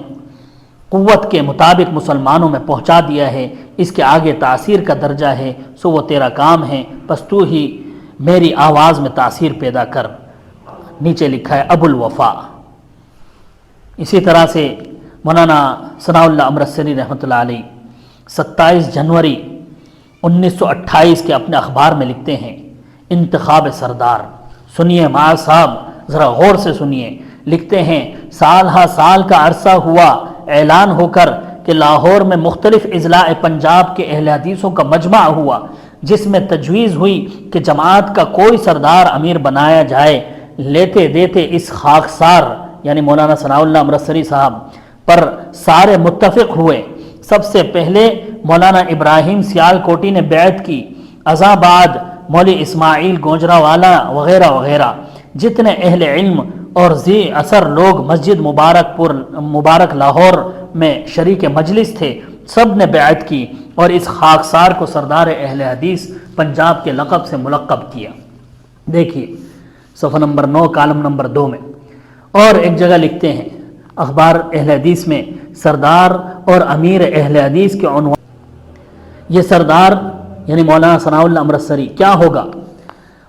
قوت کے مطابق مسلمانوں میں پہنچا دیا ہے، اس کے آگے تاثیر کا درجہ ہے سو وہ تیرا کام ہے، پس تو ہی میری آواز میں تاثیر پیدا کر۔ نیچے لکھا ہے ابو الوفا۔ اسی طرح سے مولانا ثناء اللہ امرتسری رحمۃ اللہ علیہ 27 جنوری 1928 کے اپنے اخبار میں لکھتے ہیں، انتخاب سردار۔ سنیے معاذ صاحب، ذرا غور سے سنیے۔ لکھتے ہیں، سال ہا سال کا عرصہ ہوا اعلان ہو کر کہ لاہور میں مختلف اضلاع پنجاب کے اہل حدیثوں کا مجمع ہوا، جس میں تجویز ہوئی کہ جماعت کا کوئی سردار امیر بنایا جائے۔ لیتے دیتے اس خاکسار یعنی مولانا ثناء اللہ امرتسری صاحب پر سارے متفق ہوئے۔ سب سے پہلے مولانا ابراہیم سیال کوٹی نے بیعت کی، ازاں بعد مولوی اسماعیل گوجرا والا وغیرہ وغیرہ۔ جتنے اہل علم اور ذی اثر لوگ مسجد مبارک لاہور میں شریک مجلس تھے، سب نے بیعت کی اور اس خاکسار کو سردار اہل حدیث پنجاب کے لقب سے ملقب کیا۔ دیکھیے صفحہ نمبر 9 کالم نمبر 2 میں۔ اور ایک جگہ لکھتے ہیں اخبار اہل حدیث میں، سردار اور امیر اہل حدیث کے عنوان۔ یہ سردار یعنی مولانا ثناء اللہ امرتسری کیا ہوگا،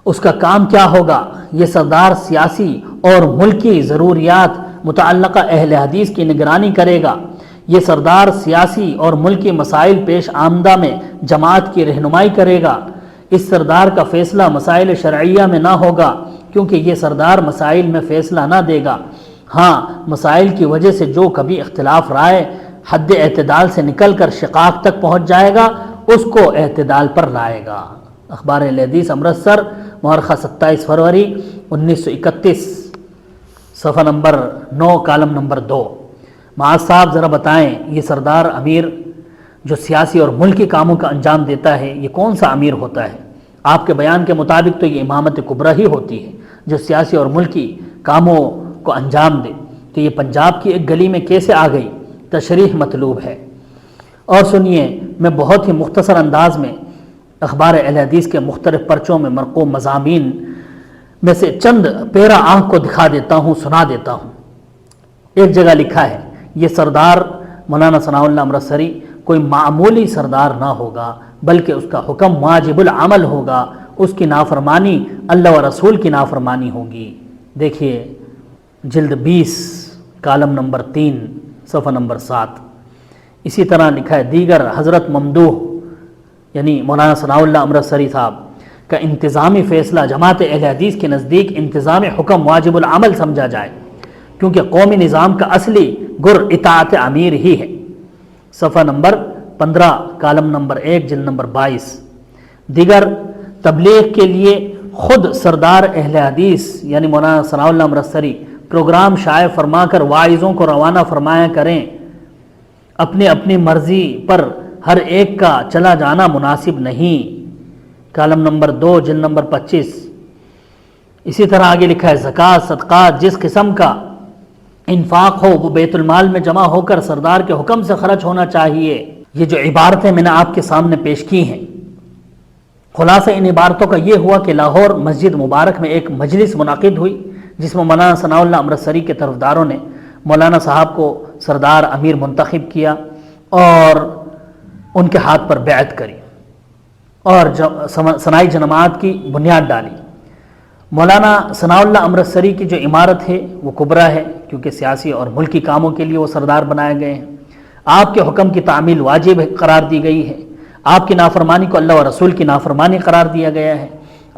اس کا کام کیا ہوگا؟ یہ سردار سیاسی اور ملکی ضروریات متعلقہ اہل حدیث کی نگرانی کرے گا۔ یہ سردار سیاسی اور ملکی مسائل پیش آمدہ میں جماعت کی رہنمائی کرے گا۔ اس سردار کا فیصلہ مسائل شرعیہ میں نہ ہوگا، کیونکہ یہ سردار مسائل میں فیصلہ نہ دے گا۔ ہاں، مسائل کی وجہ سے جو کبھی اختلاف رائے حد اعتدال سے نکل کر شقاق تک پہنچ جائے گا، اس کو اعتدال پر لائے گا۔ اخبار اہل حدیث امرتسر، مورخہ 27 فروری 1931، صفحہ نمبر 9، کالم نمبر 2۔ معاذ صاحب ذرا بتائیں، یہ سردار امیر جو سیاسی اور ملکی کاموں کا انجام دیتا ہے، یہ کون سا امیر ہوتا ہے؟ آپ کے بیان کے مطابق تو یہ امامت کبریٰ ہی ہوتی ہے جو سیاسی اور ملکی کاموں کو انجام دے، تو یہ پنجاب کی ایک گلی میں کیسے آ گئی؟ تشریح مطلوب ہے۔ اور سنیے، میں بہت ہی مختصر انداز میں اخبار اہل حدیث کے مختلف پرچوں میں مرقوم مضامین میں سے چند پیرا آنکھ کو دکھا دیتا ہوں، سنا دیتا ہوں۔ ایک جگہ لکھا ہے، یہ سردار مولانا ثناء اللہ امرتسری کوئی معمولی سردار نہ ہوگا، بلکہ اس کا حکم واجب العمل ہوگا، اس کی نافرمانی اللہ و رسول کی نافرمانی ہوگی۔ دیکھیے جلد 20، کالم نمبر 3، صفحہ نمبر 7۔ اسی طرح لکھا ہے، دیگر حضرت ممدوح یعنی مولانا ثناء اللہ امرتسری صاحب کا انتظامی فیصلہ جماعت اہل حدیث کے نزدیک انتظام حکم واجب العمل سمجھا جائے، کیونکہ قومی نظام کا اصلی گر اطاعت امیر ہی ہے۔ صفحہ نمبر 15، کالم نمبر 1، جلد نمبر 22۔ دیگر تبلیغ کے لیے خود سردار اہل حدیث یعنی مولانا ثناء اللہ امرتسری پروگرام شائع فرما کر واعظوں کو روانہ فرمایا کریں۔ اپنی اپنی مرضی پر ہر ایک کا چلا جانا مناسب نہیں، کالم نمبر 2، جلد نمبر 25۔ اسی طرح آگے لکھا ہے، زکوٰۃ صدقات جس قسم کا انفاق ہو وہ بیت المال میں جمع ہو کر سردار کے حکم سے خرچ ہونا چاہیے۔ یہ جو عبارتیں میں نے آپ کے سامنے پیش کی ہیں، خلاصہ ان عبارتوں کا یہ ہوا کہ لاہور مسجد مبارک میں ایک مجلس منعقد ہوئی جس میں مولانا ثناء اللہ امرتسری کے طرفداروں نے مولانا صاحب کو سردار امیر منتخب کیا اور ان کے ہاتھ پر بیعت کری اور ثنائی جماعت کی بنیاد ڈالی۔ مولانا ثناء اللہ امرتسری کی جو عمارت ہے وہ کبریٰ ہے، کیونکہ سیاسی اور ملکی کاموں کے لیے وہ سردار بنائے گئے ہیں۔ آپ کے حکم کی تعمیل واجب قرار دی گئی ہے، آپ کی نافرمانی کو اللہ و رسول کی نافرمانی قرار دیا گیا ہے۔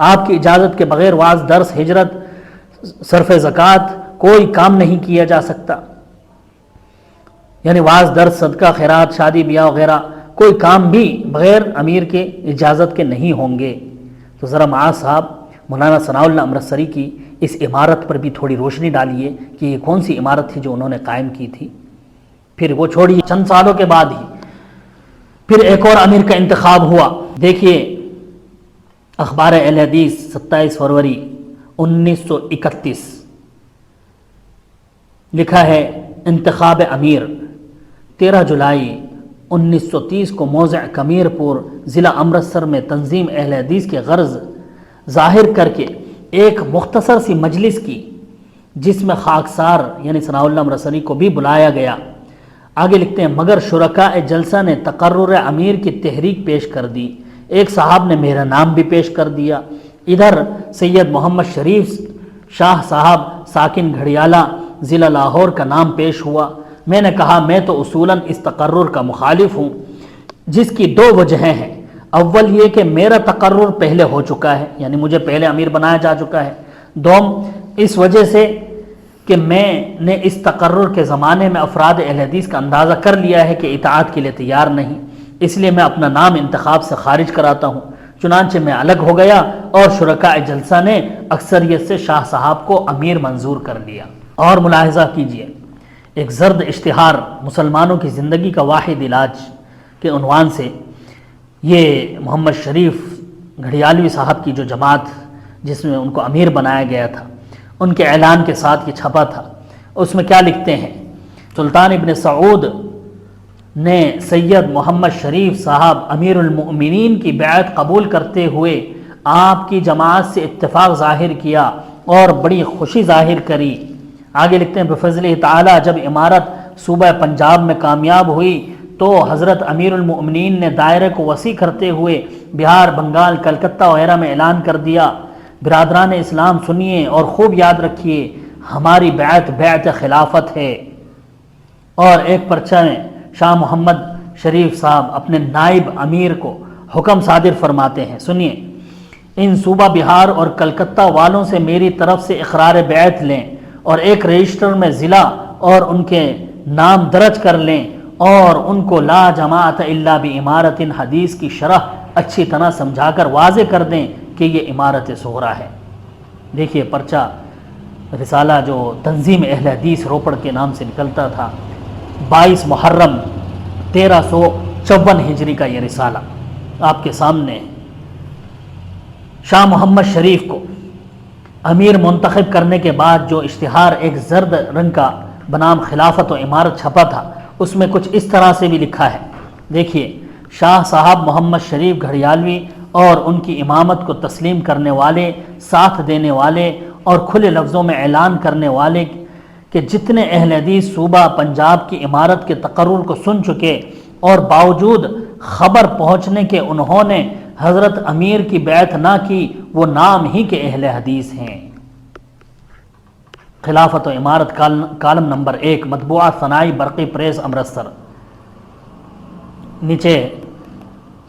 آپ کی اجازت کے بغیر وعظ، درس، ہجرت، صرف زکوٰۃ کوئی کام نہیں کیا جا سکتا، یعنی وعظ، درس، صدقہ، خیرات، شادی بیاہ وغیرہ کوئی کام بھی بغیر امیر کے اجازت کے نہیں ہوں گے۔ تو ذرا معاذ صاحب مولانا ثناء اللہ امرتسری کی اس عمارت پر بھی تھوڑی روشنی ڈالیے کہ یہ کون سی عمارت تھی جو انہوں نے قائم کی تھی۔ پھر وہ چھوڑیے، چند سالوں کے بعد ہی پھر ایک اور امیر کا انتخاب ہوا۔ دیکھیے اخبار اہل حدیث 27 فروری 1931 لکھا ہے، انتخاب امیر 13 جولائی 1930 کو موضع کمیر پور ضلع امرتسر میں تنظیم اہل حدیث کے غرض ظاہر کر کے ایک مختصر سی مجلس کی، جس میں خاکسار یعنی ثناء اللہ امرتسری کو بھی بلایا گیا۔ آگے لکھتے ہیں، مگر شرکاء جلسہ نے تقرر امیر کی تحریک پیش کر دی، ایک صاحب نے میرا نام بھی پیش کر دیا۔ ادھر سید محمد شریف شاہ صاحب ساکن گھڑیالہ ضلع لاہور کا نام پیش ہوا۔ میں نے کہا میں تو اصولاً اس تقرر کا مخالف ہوں، جس کی 2 وجہیں ہیں۔ اول یہ کہ میرا تقرر پہلے ہو چکا ہے، یعنی مجھے پہلے امیر بنایا جا چکا ہے۔ دوم اس وجہ سے کہ میں نے اس تقرر کے زمانے میں افراد اہل حدیث کا اندازہ کر لیا ہے کہ اطاعت کے لیے تیار نہیں، اس لیے میں اپنا نام انتخاب سے خارج کراتا ہوں۔ چنانچہ میں الگ ہو گیا اور شرکاء جلسہ نے اکثریت سے شاہ صاحب کو امیر منظور کر لیا۔ اور ملاحظہ کیجئے، ایک زرد اشتہار مسلمانوں کی زندگی کا واحد علاج کے عنوان سے یہ محمد شریف گھڑیالوی صاحب کی جو جماعت جس میں ان کو امیر بنایا گیا تھا، ان کے اعلان کے ساتھ یہ چھپا تھا۔ اس میں کیا لکھتے ہیں، سلطان ابن سعود نے سید محمد شریف صاحب امیر المؤمنین کی بیعت قبول کرتے ہوئے آپ کی جماعت سے اتفاق ظاہر کیا اور بڑی خوشی ظاہر کری۔ آگے لکھتے ہیں، بفضلہ تعالی جب عمارت صوبہ پنجاب میں کامیاب ہوئی تو حضرت امیر المؤمنین نے دائرے کو وسیع کرتے ہوئے بہار، بنگال، کلکتہ وغیرہ میں اعلان کر دیا۔ برادران اسلام سنیے اور خوب یاد رکھیے، ہماری بیعت بیعت خلافت ہے۔ اور ایک پرچہ میں شاہ محمد شریف صاحب اپنے نائب امیر کو حکم صادر فرماتے ہیں، سنیے، ان صوبہ بہار اور کلکتہ والوں سے میری طرف سے اقرار بیعت لیں اور ایک رجسٹر میں ضلع اور ان کے نام درج کر لیں اور ان کو لا جماعت الا بامارۃ حدیث کی شرح اچھی طرح سمجھا کر واضح کر دیں کہ یہ امارت صغریٰ ہے۔ دیکھیے پرچہ رسالہ جو تنظیم اہل حدیث روپڑ کے نام سے نکلتا تھا، 22 محرم 1354 ہجری کا یہ رسالہ آپ کے سامنے ہے۔ شاہ محمد شریف کو امیر منتخب کرنے کے بعد جو اشتہار ایک زرد رنگ کا بنام خلافت و امارت چھپا تھا، اس میں کچھ اس طرح سے بھی لکھا ہے، دیکھیے، شاہ صاحب محمد شریف گھڑیالوی اور ان کی امامت کو تسلیم کرنے والے، ساتھ دینے والے اور کھلے لفظوں میں اعلان کرنے والے کہ جتنے اہل حدیث صوبہ پنجاب کی امارت کے تقرر کو سن چکے اور باوجود خبر پہنچنے کے انہوں نے حضرت امیر کی بیعت نہ کی، وہ نام ہی کے اہل حدیث ہیں۔ خلافت و امارت کالم نمبر 1، مطبوعہ ثنائی برقی پریس امرتسر۔ نیچے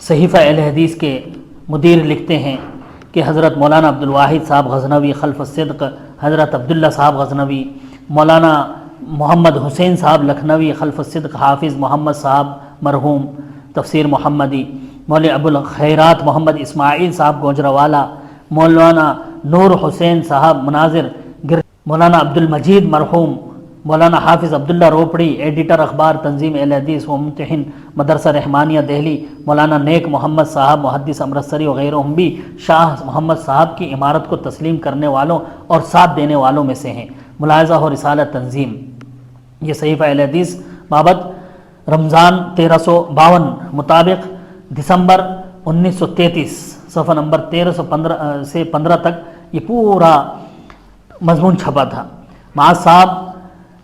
صحیفہ اہل حدیث کے مدیر لکھتے ہیں کہ حضرت مولانا عبدالواحد صاحب غزنوی خلف الصدق، حضرت عبداللہ صاحب غزنوی، مولانا محمد حسین صاحب لکھنوی خلف الصدق، حافظ محمد صاحب مرحوم تفسیر محمدی، مولانا ابو الخیرات محمد اسماعیل صاحب گوجروالا، مولانا نور حسین صاحب مناظر مولانا عبد المجید مرحوم، مولانا حافظ عبداللہ روپڑی، ایڈیٹر اخبار تنظیم اہل حدیث و ممتحن مدرسہ رحمانیہ دہلی، مولانا نیک محمد صاحب محدث امرتسری وغیرہ ہم بھی شاہ محمد صاحب کی امارت کو تسلیم کرنے والوں اور ساتھ دینے والوں میں سے ہیں۔ ملاحظہ ہو رسالہ تنظیم، یہ صحیفہ اہل حدیث بابت رمضان 1352 مطابق دسمبر 1933 صفحہ نمبر 1315 سے 15 تک یہ پورا مضمون چھپا تھا۔ معاذ صاحب،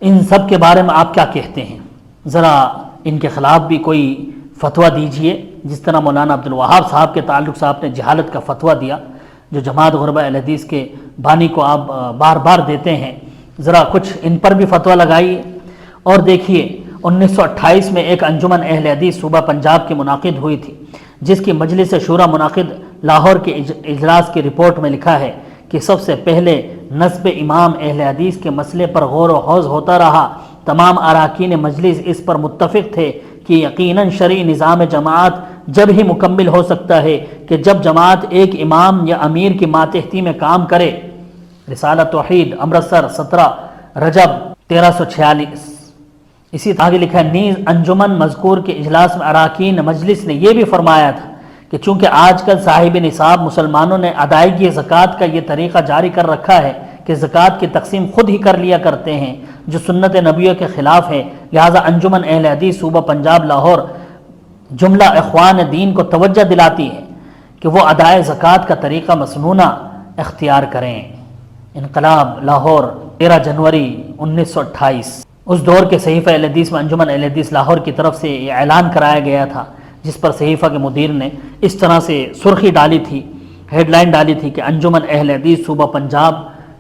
ان سب کے بارے میں آپ کیا کہتے ہیں؟ ذرا ان کے خلاف بھی کوئی فتویٰ دیجئے، جس طرح مولانا عبدالوہاب صاحب کے تعلق سے آپ نے جہالت کا فتویٰ دیا، جو جماعت غربہ اہل حدیث کے بانی کو آپ بار بار دیتے ہیں، ذرا کچھ ان پر بھی فتویٰ لگائیے۔ اور دیکھیے 1928 میں ایک انجمن اہل حدیث صوبہ پنجاب کی منعقد ہوئی تھی، جس کی مجلس شورا منعقد لاہور کے اجلاس کی رپورٹ میں لکھا ہے کہ سب سے پہلے نصب امام اہل حدیث کے مسئلے پر غور و خوض ہوتا رہا۔ تمام اراکین مجلس اس پر متفق تھے کہ یقیناً شرعی نظام جماعت جب ہی مکمل ہو سکتا ہے کہ جب جماعت ایک امام یا امیر کی ماتحتی میں کام کرے۔ رسالہ توحید امرتسر 17 رجب 1346۔ اسی طرح آگے لکھا ہے، نیز انجمن مذکور کے اجلاس میں اراکین مجلس نے یہ بھی فرمایا تھا کہ چونکہ آج کل صاحب نصاب مسلمانوں نے ادائیگی زکوٰۃ کا یہ طریقہ جاری کر رکھا ہے کہ زکوٰۃ کی تقسیم خود ہی کر لیا کرتے ہیں، جو سنت نبویہ کے خلاف ہے، لہٰذا انجمن اہل حدیث صوبہ پنجاب لاہور جملہ اخوان دین کو توجہ دلاتی ہے کہ وہ ادائے زکوٰۃ کا طریقہ مسنونہ اختیار کریں۔ انقلاب لاہور 13 جنوری 1928۔ اس دور کے صحیفہ اہل حدیث میں انجمن اہل حدیث لاہور کی طرف سے یہ اعلان کرایا گیا تھا، جس پر صحیفہ کے مدیر نے اس طرح سے سرخی ڈالی تھی، ہیڈ لائن ڈالی تھی کہ انجمن اہل حدیث صوبہ پنجاب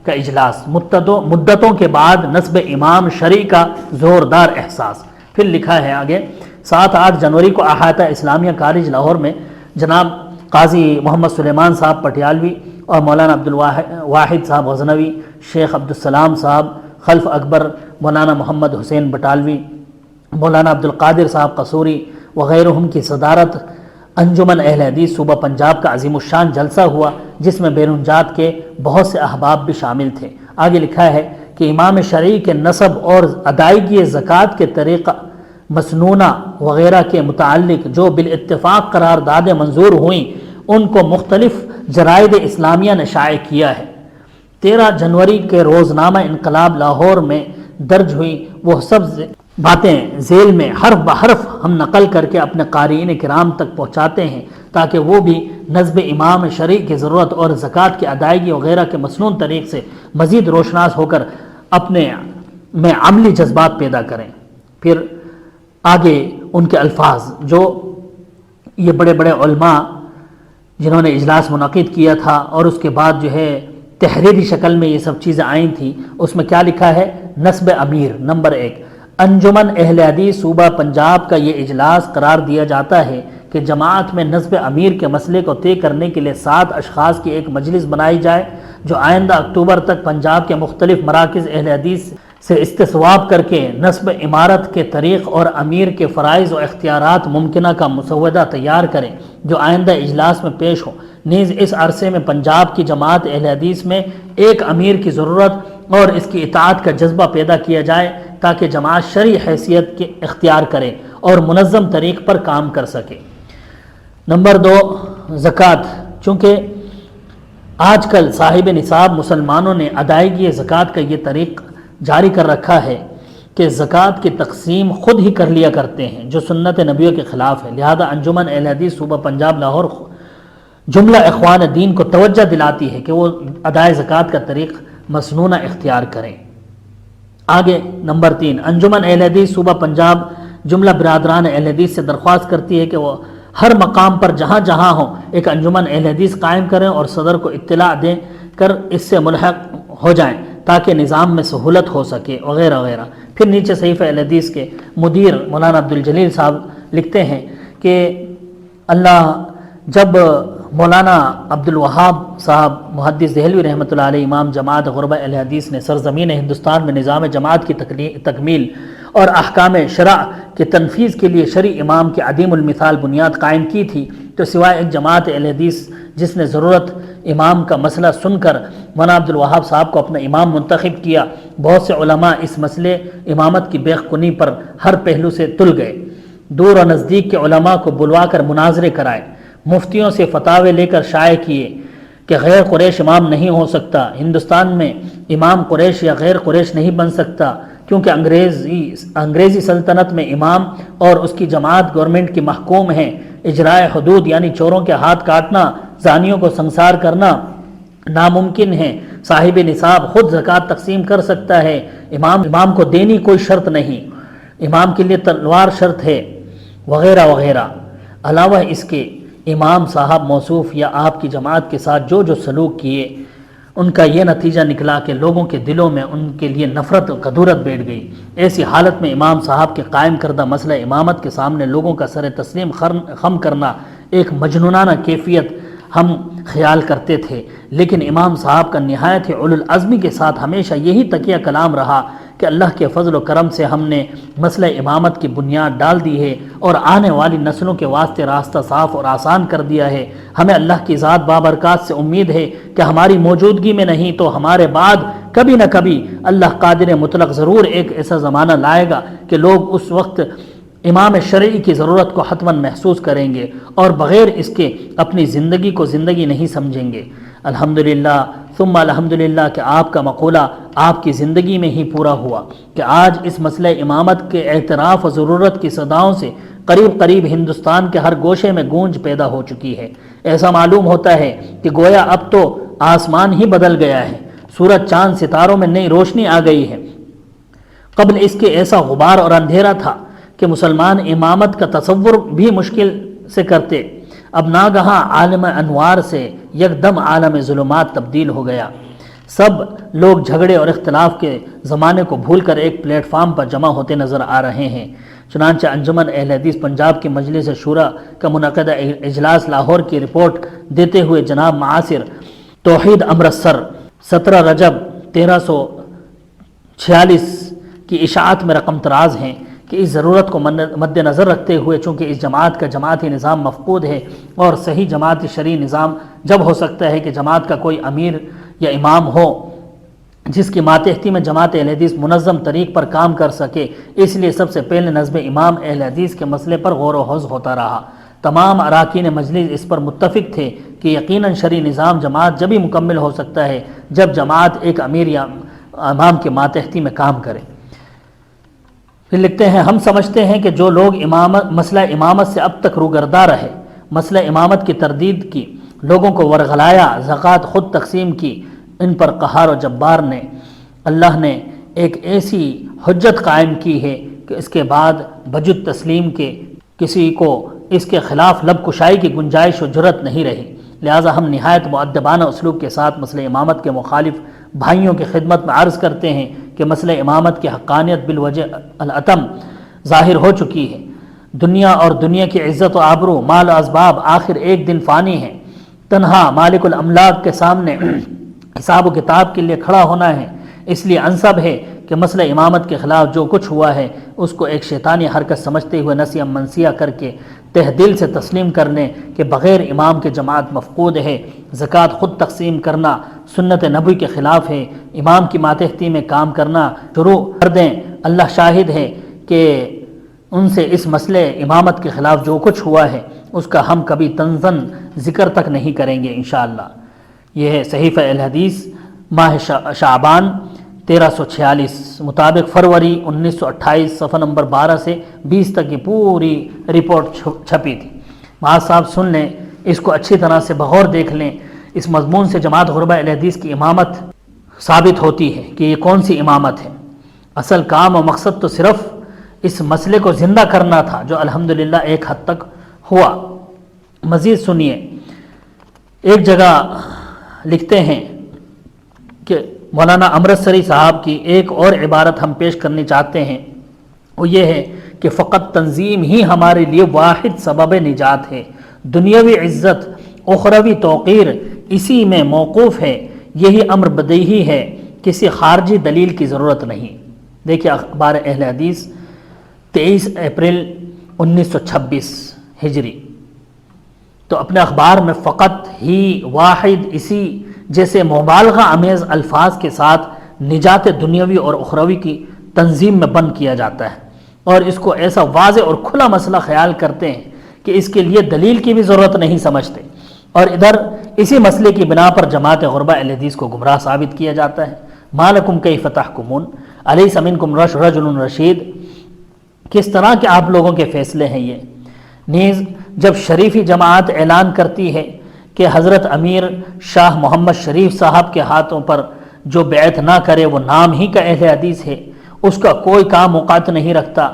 کا اجلاس، مدتوں کے بعد نصب امام شرعی کا زوردار احساس۔ پھر لکھا ہے آگے، 7-8 جنوری کو احاطہ اسلامیہ کالج لاہور میں جناب قاضی محمد سلیمان صاحب پٹیالوی اور مولانا عبدالواحد صاحب غزنوی، شیخ عبدالسلام صاحب خلف اکبر، مولانا محمد حسین بٹالوی، مولانا عبدالقادر صاحب قصوری وغیرہم کی صدارت انجمن اہل حدیث صوبہ پنجاب کا عظیم الشان جلسہ ہوا، جس میں بیرون جات کے بہت سے احباب بھی شامل تھے۔ آگے لکھا ہے کہ امام شرعی کے نصب اور ادائیگی زکوٰۃ کے طریقہ مسنونہ وغیرہ کے متعلق جو بالاتفاق قراردادیں منظور ہوئیں، ان کو مختلف جرائد اسلامیہ نے شائع کیا ہے۔ 13 جنوری کے روزنامہ انقلاب لاہور میں درج ہوئی وہ سب باتیں ذیل میں حرف بحرف ہم نقل کر کے اپنے قارئین کرام تک پہنچاتے ہیں، تاکہ وہ بھی نصب امام شرعی کی ضرورت اور زکوٰۃ کی ادائیگی وغیرہ کے مسنون طریق سے مزید روشناس ہو کر اپنے میں عملی جذبات پیدا کریں۔ پھر آگے ان کے الفاظ، جو یہ بڑے بڑے علماء جنہوں نے اجلاس منعقد کیا تھا اور اس کے بعد جو ہے تحریری شکل میں یہ سب چیزیں آئی تھیں، اس میں کیا لکھا ہے؟ نصب امیر نمبر 1، انجمن اہل حدیث صوبہ پنجاب کا یہ اجلاس قرار دیا جاتا ہے کہ جماعت میں نصب امیر کے مسئلے کو طے کرنے کے لیے 7 اشخاص کی ایک مجلس بنائی جائے جو آئندہ اکتوبر تک پنجاب کے مختلف مراکز اہل حدیث سے استصواب کر کے نصب امارت کے طریق اور امیر کے فرائض و اختیارات ممکنہ کا مسودہ تیار کریں جو آئندہ اجلاس میں پیش ہو۔ نیز اس عرصے میں پنجاب کی جماعت اہل حدیث میں ایک امیر کی ضرورت اور اس کی اطاعت کا جذبہ پیدا کیا جائے تاکہ جماعت شرعی حیثیت کے اختیار کرے اور منظم طریق پر کام کر سکے۔ نمبر 2، زکوٰۃ۔ چونکہ آج کل صاحب نصاب مسلمانوں نے ادائیگی زکوٰۃ کا یہ طریق جاری کر رکھا ہے کہ زکوٰۃ کی تقسیم خود ہی کر لیا کرتے ہیں جو سنت نبیوں کے خلاف ہے، لہذا انجمن اہل حدیث صوبہ پنجاب لاہور جملہ اخوان دین کو توجہ دلاتی ہے کہ وہ ادائے زکوٰۃ کا طریق مسنونہ اختیار کریں۔ آگے نمبر 3، انجمن اہل حدیث صوبہ پنجاب جملہ برادران اہل حدیث سے درخواست کرتی ہے کہ وہ ہر مقام پر جہاں جہاں ہوں ایک انجمن اہل حدیث قائم کریں اور صدر کو اطلاع دیں کر اس سے ملحق ہو جائیں تاکہ نظام میں سہولت ہو سکے وغیرہ وغیرہ۔ پھر نیچے صحیفہ اہل حدیث کے مدیر مولانا عبدالجلیل صاحب لکھتے ہیں کہ جب مولانا عبدالوہاب صاحب محدث دہلوی رحمۃ اللہ علیہ امام جماعت غربہ اہل حدیث نے سرزمین ہندوستان میں نظام جماعت کی تکمیل اور احکام شرع کے تنفیذ کے لیے شرعی امام کی عدیم المثال بنیاد قائم کی تھی تو سوائے ایک جماعت اہل حدیث جس نے ضرورت امام کا مسئلہ سن کر مولانا عبدالوہاب صاحب کو اپنا امام منتخب کیا، بہت سے علماء اس مسئلے امامت کی بیخ کنی پر ہر پہلو سے تل گئے، دور و نزدیک کے علماء کو بلوا کر مناظرے کرائے، مفتیوں سے فتاوے لے کر شائع کیے کہ غیر قریش امام نہیں ہو سکتا، ہندوستان میں امام قریش یا غیر قریش نہیں بن سکتا کیونکہ انگریزی سلطنت میں امام اور اس کی جماعت گورنمنٹ کی محکوم ہیں، اجرائے حدود یعنی چوروں کے ہاتھ کاٹنا، زانیوں کو سنسار کرنا ناممکن ہے، صاحب نصاب خود زکوٰۃ تقسیم کر سکتا ہے، امام کو دینی کوئی شرط نہیں، امام کے لیے تلوار شرط ہے وغیرہ وغیرہ۔ علاوہ اس کے امام صاحب موصوف یا آپ کی جماعت کے ساتھ جو سلوک کیے ان کا یہ نتیجہ نکلا کہ لوگوں کے دلوں میں ان کے لیے نفرت و کدورت بیٹھ گئی۔ ایسی حالت میں امام صاحب کے قائم کردہ مسئلہ امامت کے سامنے لوگوں کا سر تسلیم خم کرنا ایک مجنونانہ کیفیت ہم خیال کرتے تھے، لیکن امام صاحب کا نہایت ہی اولو العزمی کے ساتھ ہمیشہ یہی تقیہ کلام رہا کہ اللہ کے فضل و کرم سے ہم نے مسئلہ امامت کی بنیاد ڈال دی ہے اور آنے والی نسلوں کے واسطے راستہ صاف اور آسان کر دیا ہے۔ ہمیں اللہ کی ذات بابرکات سے امید ہے کہ ہماری موجودگی میں نہیں تو ہمارے بعد کبھی نہ کبھی اللہ قادر مطلق ضرور ایک ایسا زمانہ لائے گا کہ لوگ اس وقت امام شرعی کی ضرورت کو حتماً محسوس کریں گے اور بغیر اس کے اپنی زندگی کو زندگی نہیں سمجھیں گے۔ الحمدللہ ثم الحمدللہ کہ آپ کا مقولہ آپ کی زندگی میں ہی پورا ہوا کہ آج اس مسئلہ امامت کے اعتراف و ضرورت کی صداؤں سے قریب ہندوستان کے ہر گوشے میں گونج پیدا ہو چکی ہے۔ ایسا معلوم ہوتا ہے کہ گویا اب تو آسمان ہی بدل گیا ہے، سورج چاند ستاروں میں نئی روشنی آ گئی ہے۔ قبل اس کے ایسا غبار اور اندھیرا تھا کہ مسلمان امامت کا تصور بھی مشکل سے کرتے، اب ناگہاں عالم انوار سے یکدم عالم ظلمات تبدیل ہو گیا۔ سب لوگ جھگڑے اور اختلاف کے زمانے کو بھول کر ایک پلیٹ فارم پر جمع ہوتے نظر آ رہے ہیں۔ چنانچہ انجمن اہل حدیث پنجاب کی مجلس شورا کا منعقدہ اجلاس لاہور کی رپورٹ دیتے ہوئے جناب معاصر توحید امرتسر 17 رجب 1346 کی اشاعت میں رقم تراز ہیں کہ اس ضرورت کو مد نظر رکھتے ہوئے چونکہ اس جماعت کا جماعتی نظام مفقود ہے اور صحیح جماعتی شرعی نظام جب ہو سکتا ہے کہ جماعت کا کوئی امیر یا امام ہو جس کی ماتحتی میں جماعت اہل حدیث منظم طریق پر کام کر سکے، اس لیے سب سے پہلے نصب امام اہل حدیث کے مسئلے پر غور و خوض ہوتا رہا۔ تمام اراکین مجلس اس پر متفق تھے کہ یقیناً شرعی نظام جماعت جب ہی مکمل ہو سکتا ہے جب جماعت ایک امیر یا امام کے ماتحتی میں کام کرے۔ پھر لکھتے ہیں ہم سمجھتے ہیں کہ جو لوگ مسئلہ امامت سے اب تک روگرداں رہے، مسئلہ امامت کی تردید کی، لوگوں کو ورغلایا، زکوٰۃ خود تقسیم کی، ان پر قہار و جبار نے اللہ نے ایک ایسی حجت قائم کی ہے کہ اس کے بعد بجد تسلیم کے کسی کو اس کے خلاف لب کشائی کی گنجائش و جرت نہیں رہی۔ لہٰذا ہم نہایت مؤدبانہ اسلوب کے ساتھ مسئلہ امامت کے مخالف بھائیوں کی خدمت میں عرض کرتے ہیں کہ مسئلہ امامت کی حقانیت بالوجہ الاتم ظاہر ہو چکی ہے۔ دنیا اور دنیا کی عزت و آبرو، مال و اسباب آخر ایک دن فانی ہے۔ تنہا مالک الاملاک کے سامنے حساب و کتاب کے لیے کھڑا ہونا ہے۔ اس لیے انسب ہے کہ مسئلہ امامت کے خلاف جو کچھ ہوا ہے اس کو ایک شیطانی حرکت سمجھتے ہوئے نسیہ منسیہ کر کے تہ دل سے تسلیم کر لیں کہ بغیر امام کے جماعت مفقود ہے۔ زکوٰۃ خود تقسیم کرنا سنت نبوی کے خلاف ہے۔ امام کی ماتحتی میں کام کرنا شروع کر دیں۔ اللہ شاہد ہے کہ ان سے اس مسئلے امامت کے خلاف جو کچھ ہوا ہے اس کا ہم کبھی طنزاً ذکر تک نہیں کریں گے انشاءاللہ۔ یہ ہے صحیفہ الحدیث ماہ شعبان 1346 مطابق فروری 1928 صفحہ نمبر 12 سے 20 تک کی پوری رپورٹ چھپی تھی۔ معاذ صاحب سن لیں، اس کو اچھی طرح سے بغور دیکھ لیں۔ اس مضمون سے جماعت غربہ اہل حدیث کی امامت ثابت ہوتی ہے کہ یہ کون سی امامت ہے۔ اصل کام و مقصد تو صرف اس مسئلے کو زندہ کرنا تھا جو الحمدللہ ایک حد تک ہوا۔ مزید سنیے، ایک جگہ لکھتے ہیں کہ مولانا امرتسری صاحب کی ایک اور عبارت ہم پیش کرنی چاہتے ہیں، وہ یہ ہے کہ فقط تنظیم ہی ہمارے لیے واحد سبب نجات ہے۔ دنیاوی عزت، اخروی توقیر اسی میں موقوف ہے۔ یہی امر بدیہی ہے، کسی خارجی دلیل کی ضرورت نہیں۔ دیکھیے اخبار اہل حدیث 23 اپریل 1926 ہجری۔ تو اپنے اخبار میں فقط ہی، واحد، اسی جیسے مبالغہ آمیز الفاظ کے ساتھ نجات دنیاوی اور اخروی کی تنظیم میں بند کیا جاتا ہے، اور اس کو ایسا واضح اور کھلا مسئلہ خیال کرتے ہیں کہ اس کے لیے دلیل کی بھی ضرورت نہیں سمجھتے، اور ادھر اسی مسئلے کی بنا پر جماعت غربہ اہل حدیث کو گمراہ ثابت کیا جاتا ہے۔ ما لکم کیف تحکمون الیس منکم رجل رشید، کس طرح کے آپ لوگوں کے فیصلے ہیں یہ۔ نیز جب شریفی جماعت اعلان کرتی ہے کہ حضرت امیر شاہ محمد شریف صاحب کے ہاتھوں پر جو بیعت نہ کرے وہ نام ہی کا اہل حدیث ہے، اس کا کوئی کام اوقات نہیں رکھتا،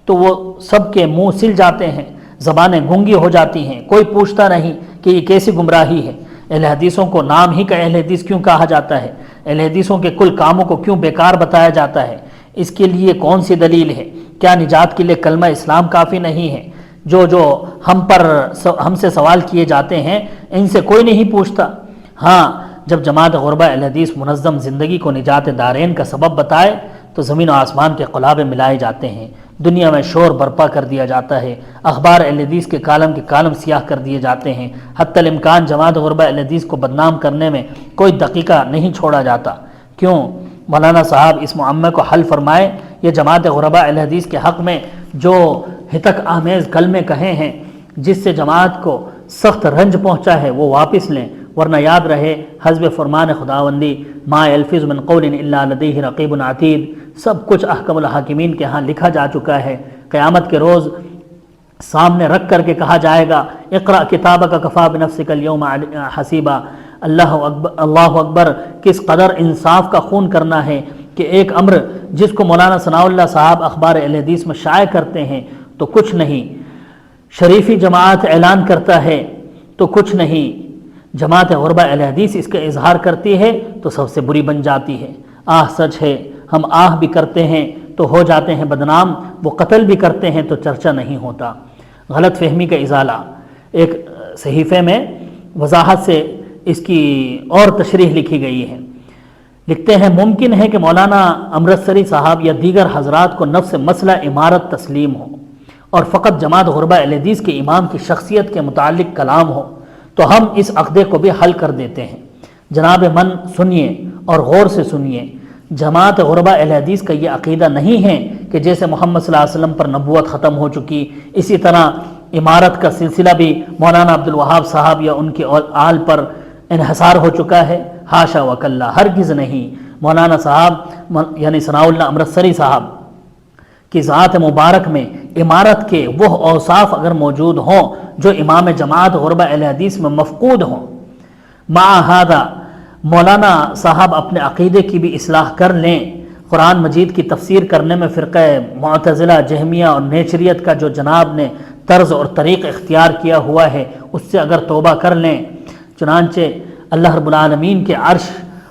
تو وہ سب کے منہ سل جاتے ہیں، زبانیں گونگی ہو جاتی ہیں، کوئی پوچھتا نہیں کہ یہ کیسی گمراہی ہے۔ اہل حدیثوں کو نام ہی کا اہل حدیث کیوں کہا جاتا ہے؟ اہل حدیثوں کے کل کاموں کو کیوں بیکار بتایا جاتا ہے؟ اس کے لیے کون سی دلیل ہے؟ کیا نجات کے لیے کلمہ اسلام کافی نہیں ہے؟ جو ہم سے سوال کیے جاتے ہیں ان سے کوئی نہیں پوچھتا۔ ہاں، جب جماعت غربہ اہل حدیث منظم زندگی کو نجات دارین کا سبب بتائے تو زمین و آسمان کے قلابے ملائے جاتے ہیں، دنیا میں شور برپا کر دیا جاتا ہے، اخبار اہل حدیث کے کالم سیاہ کر دیے جاتے ہیں، حتی الامکان جماعت غربہ اہل حدیث کو بدنام کرنے میں کوئی دقیقہ نہیں چھوڑا جاتا۔ کیوں؟ مولانا صاحب اس معمے کو حل فرمائے۔ یہ جماعت غربہ اہل حدیث کے حق میں جو ہتک آمیز کلمے کہے ہیں، جس سے جماعت کو سخت رنج پہنچا ہے، وہ واپس لیں، ورنہ یاد رہے حسب فرمان خداوندی ما یلفظ من قول الا لدیہ رقیب عتید، سب کچھ احکم الحاکمین کے ہاں لکھا جا چکا ہے۔ قیامت کے روز سامنے رکھ کر کے کہا جائے گا اقرأ کتابک کفا بنفسک اليوم حسیبا۔ اللہ اکبر، کس قدر انصاف کا خون کرنا ہے کہ ایک امر جس کو مولانا ثناء اللہ صاحب اخبار اہل حدیث میں شائع کرتے ہیں تو کچھ نہیں، شریفی جماعت اعلان کرتا ہے تو کچھ نہیں، جماعت غربہ اہل حدیث اس کا اظہار کرتی ہے تو سب سے بری بن جاتی ہے۔ سچ ہے، ہم بھی کرتے ہیں تو ہو جاتے ہیں بدنام، وہ قتل بھی کرتے ہیں تو چرچا نہیں ہوتا۔ غلط فہمی کا ازالہ، ایک صحیفے میں وضاحت سے اس کی اور تشریح لکھی گئی ہے۔ لکھتے ہیں ممکن ہے کہ مولانا امرتسری صاحب یا دیگر حضرات کو نفس مسئلہ امارت تسلیم ہو اور فقط جماعت غربہ اہل حدیث کے امام کی شخصیت کے متعلق کلام ہو تو ہم اس عقدے کو بھی حل کر دیتے ہیں۔ جناب من سنیے اور غور سے سنیے، جماعت غربہ اہل حدیث کا یہ عقیدہ نہیں ہے کہ جیسے محمد صلی اللہ علیہ وسلم پر نبوت ختم ہو چکی، اسی طرح امارت کا سلسلہ بھی مولانا عبدالوہاب صاحب یا ان کے آل پر انحصار ہو چکا ہے۔ حاشا وکلا، ہرگز نہیں۔ مولانا صاحب یعنی ثناء اللہ امرتسری صاحب کی ذات مبارک میں امارت کے وہ اوصاف اگر موجود ہوں جو امام جماعت غربہ اہل حدیث میں مفقود ہوں، مع ھذا مولانا صاحب اپنے عقیدے کی بھی اصلاح کر لیں، قرآن مجید کی تفسیر کرنے میں فرقہ معتزلہ، جہمیہ اور نیچریت کا جو جناب نے طرز اور طریق اختیار کیا ہوا ہے اس سے اگر توبہ کر لیں، چنانچہ اللہ رب العالمین کے عرش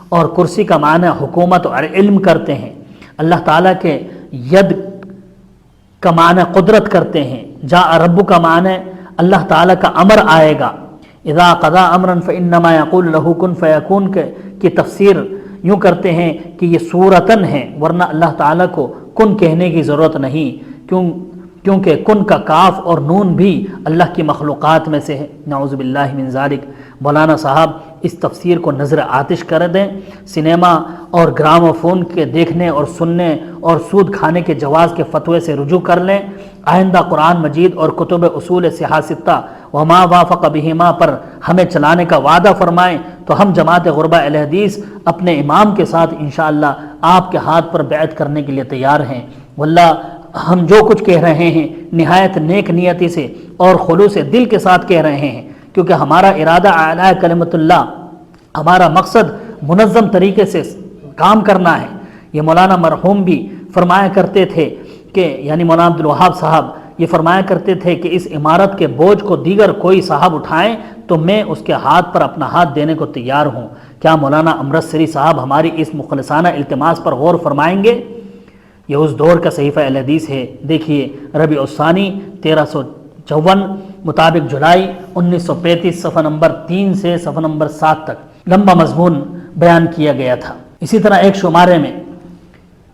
اور کرسی کا معنی حکومت اور علم کرتے ہیں، اللہ تعالیٰ کے ید کا معنی قدرت کرتے ہیں، جاء رب کا معنی اللہ تعالیٰ کا امر آئے گا، اذا قضا امرا فانما یقول له کن فیکون کی تفسیر یوں کرتے ہیں کہ یہ صورتاً ہے، ورنہ اللہ تعالیٰ کو کن کہنے کی ضرورت نہیں، کیونکہ کن کا کاف اور نون بھی اللہ کی مخلوقات میں سے ہے، نعوذ باللہ من ذالک۔ مولانا صاحب اس تفسیر کو نظر آتش کر دیں، سنیما اور گراموفون کے دیکھنے اور سننے اور سود کھانے کے جواز کے فتوے سے رجوع کر لیں، آئندہ قرآن مجید اور کتب اصول صحاح ستہ وما وافق بہما پر ہمیں چلانے کا وعدہ فرمائیں تو ہم جماعت غربہ اہل حدیث اپنے امام کے ساتھ انشاءاللہ آپ کے ہاتھ پر بیعت کرنے کے لیے تیار ہیں۔ واللہ ہم جو کچھ کہہ رہے ہیں نہایت نیک نیتی سے اور خلوص دل کے ساتھ کہہ رہے ہیں، کیونکہ ہمارا ارادہ اعلیٰ کلمت اللہ، ہمارا مقصد منظم طریقے سے کام کرنا ہے۔ یہ مولانا مرحوم بھی فرمایا کرتے تھے کہ یعنی مولانا عبدالوہاب صاحب یہ فرمایا کرتے تھے کہ اس عمارت کے بوجھ کو دیگر کوئی صاحب اٹھائیں تو میں اس کے ہاتھ پر اپنا ہاتھ دینے کو تیار ہوں۔ کیا مولانا امرتسری صاحب ہماری اس مخلصانہ التماس پر غور فرمائیں گے؟ یہ اس دور کا صحیفہ اہل حدیث ہے، دیکھیے ربیع الثانی 1354 مطابق جولائی 1935 صفحہ نمبر 3 سے صفحہ نمبر 7 تک لمبا مضمون بیان کیا گیا تھا۔ اسی طرح ایک شمارے میں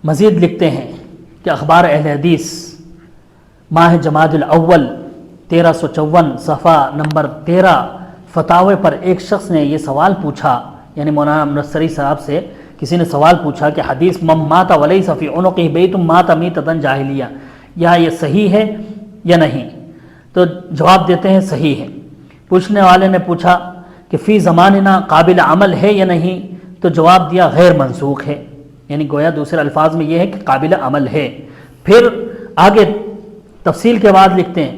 مزید لکھتے ہیں کہ اخبار اہل حدیث ماہ جمادی الاول 1354 صفحہ نمبر 13 فتاوے پر ایک شخص نے یہ سوال پوچھا، یعنی مولانا امرتسری صاحب سے کسی نے سوال پوچھا کہ حدیث من مات ولیس فی عنقہ بیت مات میتۃ جاہلیہ، یہ صحیح ہے یا نہیں؟ تو جواب دیتے ہیں صحیح ہے۔ پوچھنے والے نے پوچھا کہ فی زماننا قابل عمل ہے یا نہیں؟ تو جواب دیا غیر منسوخ ہے، یعنی گویا دوسرے الفاظ میں یہ ہے کہ قابل عمل ہے۔ پھر آگے تفصیل کے بعد لکھتے ہیں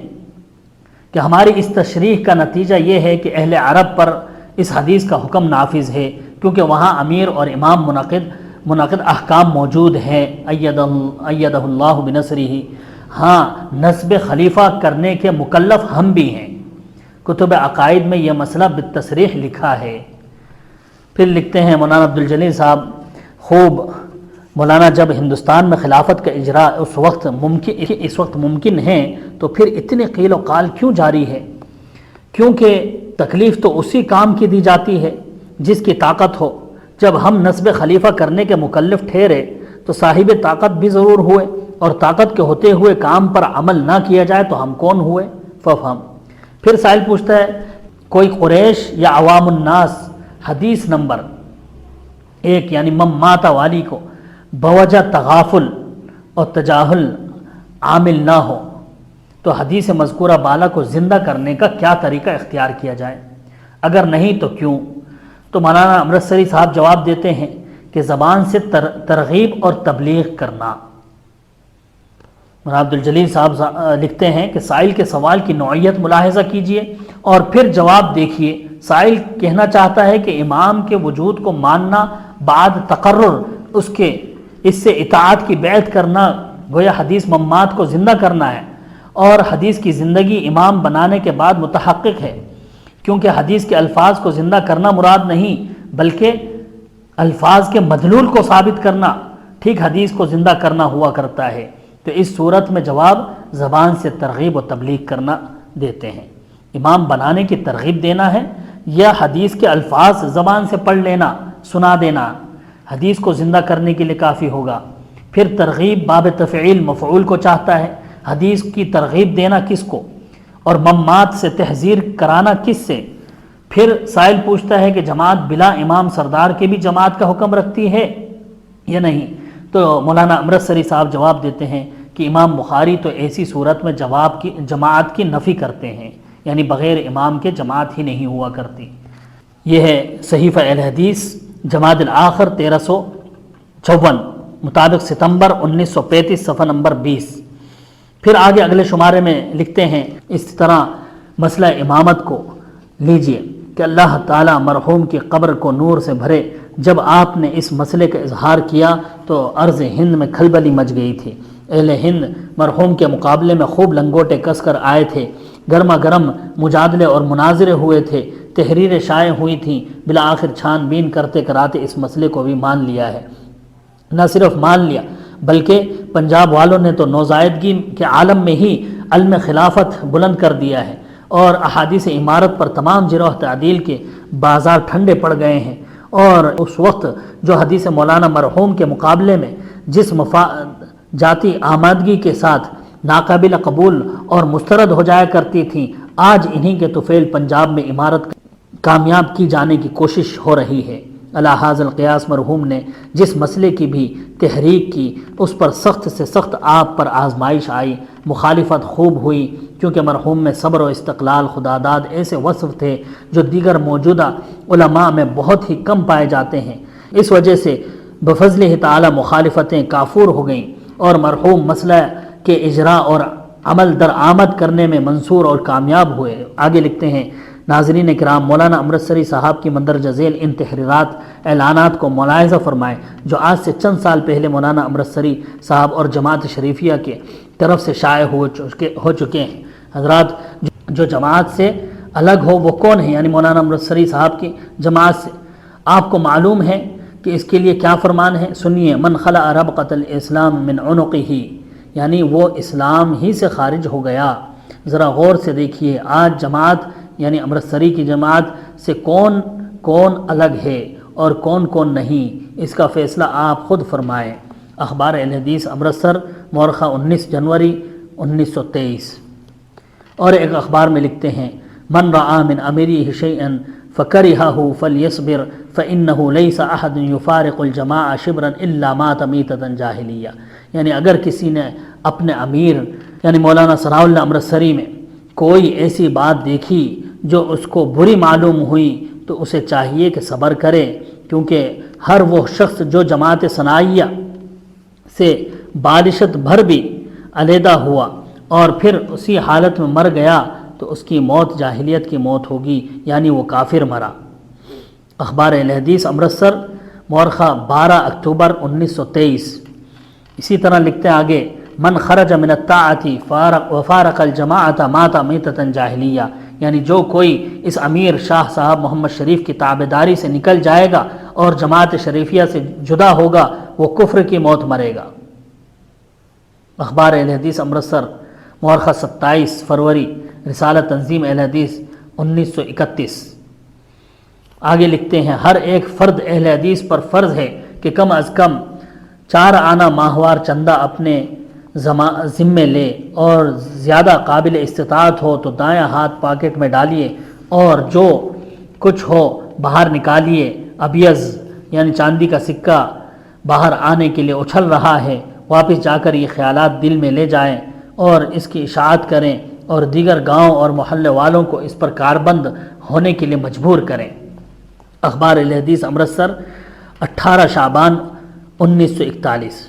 کہ ہماری اس تشریح کا نتیجہ یہ ہے کہ اہل عرب پر اس حدیث کا حکم نافذ ہے، کیونکہ وہاں امیر اور امام منعقد احکام موجود ہیں، ایدہ اللہ بنصرہ۔ ہاں نصب خلیفہ کرنے کے مکلف ہم بھی ہیں، کتب عقائد میں یہ مسئلہ بالتصریح لکھا ہے۔ پھر لکھتے ہیں مولانا عبدالجلیل صاحب خوب، مولانا جب ہندوستان میں خلافت کا اجراء اس وقت ممکن ہے تو پھر اتنے قیل و قال کیوں جاری ہے؟ کیونکہ تکلیف تو اسی کام کی دی جاتی ہے جس کی طاقت ہو۔ جب ہم نصب خلیفہ کرنے کے مکلف ٹھہرے تو صاحب طاقت بھی ضرور ہوئے، اور طاقت کے ہوتے ہوئے کام پر عمل نہ کیا جائے تو ہم کون ہوئے؟ ففہم۔ پھر سائل پوچھتا ہے کوئی قریش یا عوام الناس حدیث نمبر 1 یعنی من مات والی کو بوجہ تغافل اور تجاہل عامل نہ ہو تو حدیث مذکورہ بالا کو زندہ کرنے کا کیا طریقہ اختیار کیا جائے؟ اگر نہیں تو کیوں؟ تو مولانا امرتسری صاحب جواب دیتے ہیں کہ زبان سے ترغیب اور تبلیغ کرنا۔ مولانا عبدالجلیل صاحب لکھتے ہیں کہ سائل کے سوال کی نوعیت ملاحظہ کیجئے اور پھر جواب دیکھیے۔ سائل کہنا چاہتا ہے کہ امام کے وجود کو ماننا بعد تقرر اس سے اطاعت کی بیعت کرنا گویا حدیث ممات کو زندہ کرنا ہے، اور حدیث کی زندگی امام بنانے کے بعد متحقق ہے، کیونکہ حدیث کے الفاظ کو زندہ کرنا مراد نہیں بلکہ الفاظ کے مدلول کو ثابت کرنا ٹھیک حدیث کو زندہ کرنا ہوا کرتا ہے۔ تو اس صورت میں جواب زبان سے ترغیب و تبلیغ کرنا دیتے ہیں۔ امام بنانے کی ترغیب دینا ہے یا حدیث کے الفاظ زبان سے پڑھ لینا سنا دینا حدیث کو زندہ کرنے کے لیے کافی ہوگا؟ پھر ترغیب باب تفعیل مفعول کو چاہتا ہے، حدیث کی ترغیب دینا کس کو اور ممات سے تحذیر کرانا کس سے؟ پھر سائل پوچھتا ہے کہ جماعت بلا امام سردار کے بھی جماعت کا حکم رکھتی ہے یا نہیں؟ تو مولانا امرتسری صاحب جواب دیتے ہیں کہ امام بخاری تو ایسی صورت میں جماعت کی نفی کرتے ہیں، یعنی بغیر امام کے جماعت ہی نہیں ہوا کرتی۔ یہ ہے صحیفہ اہل حدیث جمادی الاخر 1354 مطابق ستمبر 1935 صفحہ نمبر 20۔ پھر آگے اگلے شمارے میں لکھتے ہیں اس طرح مسئلہ امامت کو لیجئے کہ اللہ تعالیٰ مرحوم کی قبر کو نور سے بھرے۔ جب آپ نے اس مسئلے کا اظہار کیا تو ارض ہند میں کھلبلی مچ گئی تھی۔ اہل ہند مرحوم کے مقابلے میں خوب لنگوٹے کس کر آئے تھے، گرما گرم مجادلے اور مناظرے ہوئے تھے۔ تحریریں شائع ہوئی تھیں، بالآخر چھان بین کرتے کراتے اس مسئلے کو بھی مان لیا ہے۔ نہ صرف مان لیا بلکہ پنجاب والوں نے تو نوزائیدگی کے عالم میں ہی علم خلافت بلند کر دیا ہے، اور احادیث امارت پر تمام جرح تعدیل کے بازار ٹھنڈے پڑ گئے ہیں، اور اس وقت جو حدیث مولانا مرحوم کے مقابلے میں جس جاتی آمادگی کے ساتھ ناقابل قبول اور مسترد ہو جایا کرتی تھیں، آج انہی کے طفیل پنجاب میں امارت کامیاب کی جانے کی کوشش ہو رہی ہے۔ علی ھذا القیاس مرحوم نے جس مسئلے کی بھی تحریک کی، اس پر سخت سے سخت آپ پر آزمائش آئی، مخالفت خوب ہوئی، کیونکہ مرحوم میں صبر و استقلال خداداد ایسے وصف تھے جو دیگر موجودہ علماء میں بہت ہی کم پائے جاتے ہیں۔ اس وجہ سے بفضلہ تعالی مخالفتیں کافور ہو گئیں، اور مرحوم مسئلہ کے اجراء اور عمل درآمد کرنے میں منصور اور کامیاب ہوئے۔ آگے لکھتے ہیں، ناظرین کرام، مولانا امرتسری صاحب کی مندرجہ ذیل ان تحریرات اعلانات کو ملاحظہ فرمائیں جو آج سے چند سال پہلے مولانا امرتسری صاحب اور جماعت شریفیہ کے طرف سے شائع ہو چکے ہیں۔ حضرات، جو جماعت سے الگ ہو وہ کون ہے؟ یعنی مولانا امرتسری صاحب کی جماعت سے آپ کو معلوم ہے کہ اس کے لیے کیا فرمان ہے؟ سنیے، من خلع ربقۃ الاسلام من عنقہ، یعنی وہ اسلام ہی سے خارج ہو گیا۔ ذرا غور سے دیکھیے، آج جماعت یعنی امرتسری کی جماعت سے کون کون الگ ہے اور کون کون نہیں، اس کا فیصلہ آپ خود فرمائیں۔ اخبار اہل حدیث امرتسر، مورخہ 19 جنوری 1923۔ اور ایک اخبار میں لکھتے ہیں، من رعا من امیرہ شیئا فکرہہ فلیصبر فإنہ لیس احد یفارق الجماع شبرا الا مات میتۃ جاہلیہ، یعنی اگر کسی نے اپنے امیر یعنی مولانا ثناء اللہ امرتسری میں کوئی ایسی بات دیکھی جو اس کو بری معلوم ہوئی تو اسے چاہیے کہ صبر کرے، کیونکہ ہر وہ شخص جو جماعت ثنائیہ سے بالشت بھر بھی علیحدہ ہوا اور پھر اسی حالت میں مر گیا تو اس کی موت جاہلیت کی موت ہوگی، یعنی وہ کافر مرا۔ اخبار اہل حدیث امرتسر، مورخہ 12 اکتوبر 1923۔ اسی طرح لکھتے ہیں آگے، من خرج من الطاعۃ وفارق الجماعۃ مات میتۃ جاہلیہ، یعنی جو کوئی اس امیر شاہ صاحب محمد شریف کی تابعداری سے نکل جائے گا اور جماعت شریفیہ سے جدا ہوگا وہ کفر کی موت مرے گا۔ اخبار اہل حدیث امرتسر، مورخہ 27 فروری، رسالہ تنظیم اہل حدیث 1931۔ آگے لکھتے ہیں، ہر ایک فرد اہل حدیث پر فرض ہے کہ کم از کم 4 آنا ماہوار چندہ اپنے ذمے لے، اور زیادہ قابل استطاعت ہو تو دایاں ہاتھ پاکٹ میں ڈالیے اور جو کچھ ہو باہر نکالیے۔ ابیض یعنی چاندی کا سکہ باہر آنے کے لیے اچھل رہا ہے، واپس جا کر یہ خیالات دل میں لے جائیں اور اس کی اشاعت کریں، اور دیگر گاؤں اور محلے والوں کو اس پر کاربند ہونے کے لیے مجبور کریں۔ اخبار اہل حدیث امرتسر، 18 شعبان 1941۔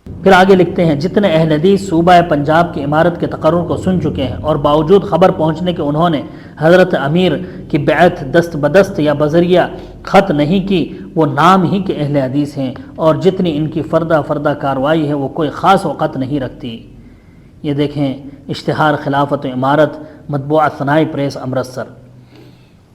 پھر آگے لکھتے ہیں، جتنے اہل حدیث صوبہ پنجاب کی امارت کے تقرر کو سن چکے ہیں اور باوجود خبر پہنچنے کے انہوں نے حضرت امیر کی بیعت دست بدست یا بذریعہ خط نہیں کی، وہ نام ہی کے اہل حدیث ہیں، اور جتنی ان کی فردہ کارروائی ہے وہ کوئی خاص وقت نہیں رکھتی۔ یہ دیکھیں، اشتہار خلافت و امارت، مطبوعہ ثنائی پریس امرتسر۔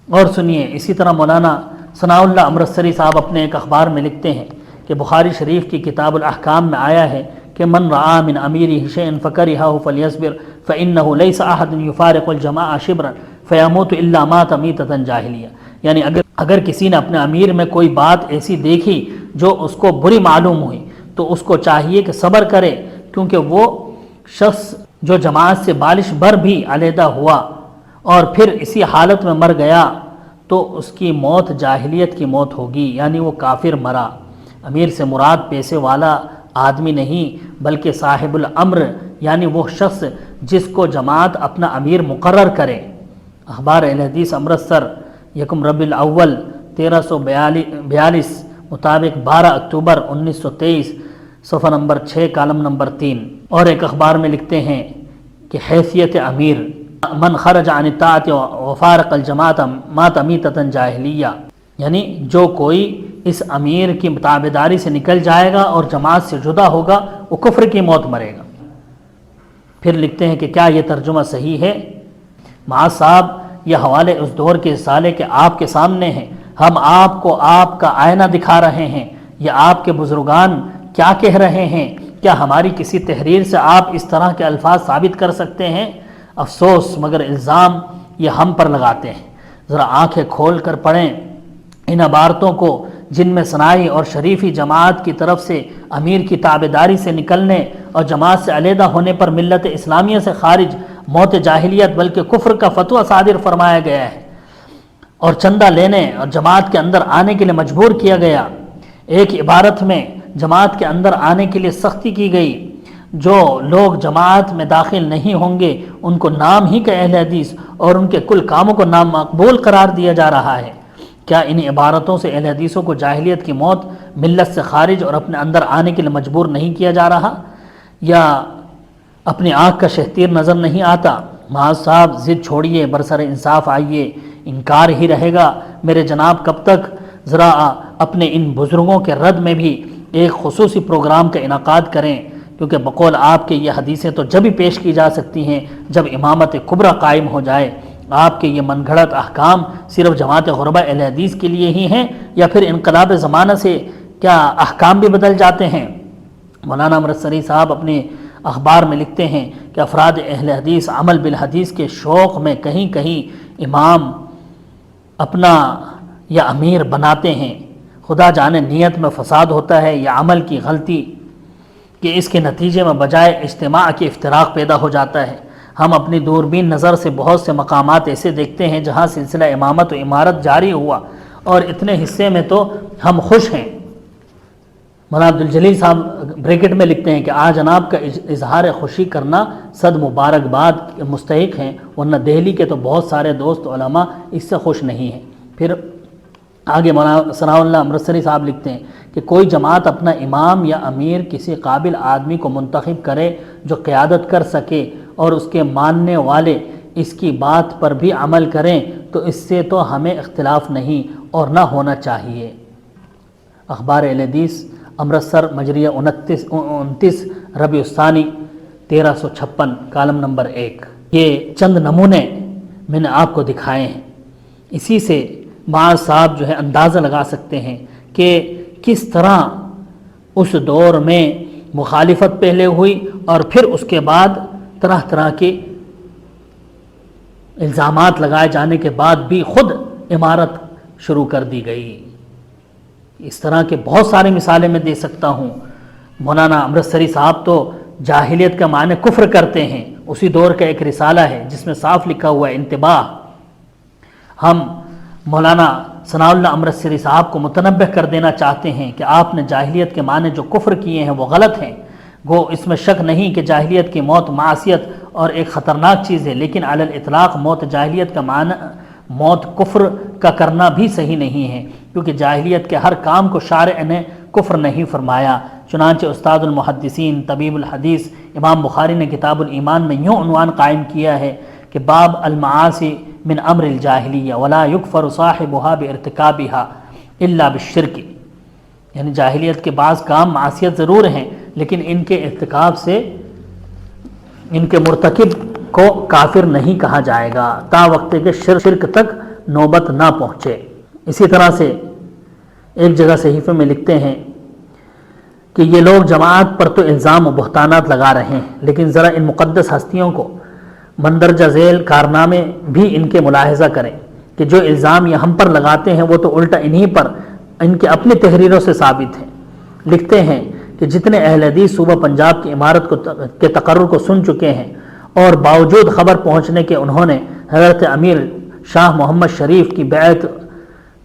اور سنیے، اسی طرح مولانا ثناء اللہ امرتسری صاحب اپنے ایک اخبار میں لکھتے ہیں کہ بخاری شریف کی کتاب الاحکام میں آیا ہے کہ من رعا من امیرہ شیئا فکرہہ فلیصبر فإنہ لیس احد یفارق الجماع شبرا فیموت الا مات میتۃ جاہلیہ، یعنی اگر کسی نے اپنے امیر میں کوئی بات ایسی دیکھی جو اس کو بری معلوم ہوئی تو اس کو چاہیے کہ صبر کرے، کیونکہ وہ شخص جو جماعت سے بالش بھر بھی علیحدہ ہوا اور پھر اسی حالت میں مر گیا تو اس کی موت جاہلیت کی موت ہوگی، یعنی وہ کافر مرا۔ امیر سے مراد پیسے والا آدمی نہیں بلکہ صاحب الامر، یعنی وہ شخص جس کو جماعت اپنا امیر مقرر کرے۔ اخبار اہل حدیث امرتسر، 1 ربیع الاول 1342 مطابق 12 اکتوبر 1923، صفحہ نمبر 6 کالم نمبر 3۔ اور ایک اخبار میں لکھتے ہیں کہ حیثیت امیر، من خرج عن الطاعۃ وفارق الجماعۃ مات میتۃ جاہلیہ، یعنی جو کوئی اس امیر کی تابعداری سے نکل جائے گا اور جماعت سے جدا ہوگا وہ کفر کی موت مرے گا۔ پھر لکھتے ہیں کہ کیا یہ ترجمہ صحیح ہے؟ معاذ صاحب، یہ حوالے اس دور کے رسالے کے آپ کے سامنے ہیں، ہم آپ کو آپ کا آئینہ دکھا رہے ہیں، یہ آپ کے بزرگان کیا کہہ رہے ہیں، کیا ہماری کسی تحریر سے آپ اس طرح کے الفاظ ثابت کر سکتے ہیں؟ افسوس مگر الزام یہ ہم پر لگاتے ہیں۔ ذرا آنکھیں کھول کر پڑھیں ان عبارتوں کو، جن میں ثنائی اور شریفی جماعت کی طرف سے امیر کی تابعداری سے نکلنے اور جماعت سے علیحدہ ہونے پر ملت اسلامیہ سے خارج، موت جاہلیت بلکہ کفر کا فتویٰ صادر فرمایا گیا ہے، اور چندہ لینے اور جماعت کے اندر آنے کے لیے مجبور کیا گیا۔ ایک عبارت میں جماعت کے اندر آنے کے لیے سختی کی گئی، جو لوگ جماعت میں داخل نہیں ہوں گے ان کو نام ہی کا اہل حدیث اور ان کے کل کاموں کو نامقبول قرار دیا جا رہا ہے۔ کیا ان عبارتوں سے اہل حدیثوں کو جاہلیت کی موت، ملت سے خارج اور اپنے اندر آنے کے لیے مجبور نہیں کیا جا رہا؟ یا اپنی آنکھ کا شہتیر نظر نہیں آتا؟ معاذ صاحب ضد چھوڑیے، برسر انصاف آئیے، انکار ہی رہے گا میرے جناب کب تک؟ ذرا اپنے ان بزرگوں کے رد میں بھی ایک خصوصی پروگرام کا انعقاد کریں، کیونکہ بقول آپ کے یہ حدیثیں تو جب ہی پیش کی جا سکتی ہیں جب امامت کبریٰ قائم ہو جائے۔ آپ کے یہ من گھڑت احکام صرف جماعت غرباء اہل حدیث کے لیے ہی ہیں یا پھر انقلاب زمانہ سے کیا احکام بھی بدل جاتے ہیں؟ مولانا امرتسری صاحب اپنے اخبار میں لکھتے ہیں کہ افراد اہل حدیث عمل بالحدیث کے شوق میں کہیں کہیں امام اپنا یا امیر بناتے ہیں، خدا جانے نیت میں فساد ہوتا ہے یا عمل کی غلطی کہ اس کے نتیجے میں بجائے اجتماع کے افتراق پیدا ہو جاتا ہے۔ ہم اپنی دوربین نظر سے بہت سے مقامات ایسے دیکھتے ہیں جہاں سلسلہ امامت و امارت جاری ہوا، اور اتنے حصے میں تو ہم خوش ہیں۔ مولانا عبدالجلیل صاحب بریکٹ میں لکھتے ہیں کہ آج جناب کا اظہار خوشی کرنا صد مبارکباد مستحق ہیں، ورنہ دہلی کے تو بہت سارے دوست علماء اس سے خوش نہیں ہیں۔ پھر آگے مولانا ثناء اللہ امرتسری صاحب لکھتے ہیں کہ کوئی جماعت اپنا امام یا امیر کسی قابل آدمی کو منتخب کرے جو قیادت کر سکے اور اس کے ماننے والے اس کی بات پر بھی عمل کریں تو اس سے تو ہمیں اختلاف نہیں اور نہ ہونا چاہیے۔ اخبار اہل حدیث امرتسر مجریہ 29 ربیع الثانی 1356 کالم نمبر 1۔ یہ چند نمونے میں نے آپ کو دکھائے ہیں، اسی سے معاذ صاحب جو ہے اندازہ لگا سکتے ہیں کہ کس طرح اس دور میں مخالفت پہلے ہوئی اور پھر اس کے بعد طرح طرح کے الزامات لگائے جانے کے بعد بھی خود عمارت شروع کر دی گئی۔ اس طرح کے بہت سارے مثالیں میں دے سکتا ہوں۔ مولانا امرتسری صاحب تو جاہلیت کا معنی کفر کرتے ہیں، اسی دور کا ایک رسالہ ہے جس میں صاف لکھا ہوا ہے انتباہ۔ ہم مولانا ثناء اللہ امرتسری صاحب کو متنبہ کر دینا چاہتے ہیں کہ آپ نے جاہلیت کے معنی جو کفر کیے ہیں وہ غلط ہیں۔ گو اس میں شک نہیں کہ جاہلیت کی موت معصیت اور ایک خطرناک چیز ہے، لیکن علی الاطلاق موت جاہلیت کا معنی موت کفر کا کرنا بھی صحیح نہیں ہے، کیونکہ جاہلیت کے ہر کام کو شارع نے کفر نہیں فرمایا۔ چنانچہ استاد المحدثین طبیب الحدیث امام بخاری نے کتاب الایمان میں یوں عنوان قائم کیا ہے کہ باب المعاصی من امر الجاہلیہ ولا یکفر صاحبها بارتکابها الا بالشرک، یعنی جاہلیت کے بعض کام معصیت ضرور ہیں لیکن ان کے ارتکاب سے ان کے مرتکب کو کافر نہیں کہا جائے گا تا وقت کے شرک تک نوبت نہ پہنچے۔ اسی طرح سے ایک جگہ صحیفے میں لکھتے ہیں کہ یہ لوگ جماعت پر تو الزام و بہتانات لگا رہے ہیں، لیکن ذرا ان مقدس ہستیوں کو مندرجہ ذیل کارنامے بھی ان کے ملاحظہ کریں کہ جو الزام یہ ہم پر لگاتے ہیں وہ تو الٹا انہی پر ان کے اپنی تحریروں سے ثابت ہیں۔ لکھتے ہیں کہ جتنے اہل حدیث صوبہ پنجاب کی عمارت کے تقرر کو سن چکے ہیں اور باوجود خبر پہنچنے کے انہوں نے حضرت امیر شاہ محمد شریف کی بیعت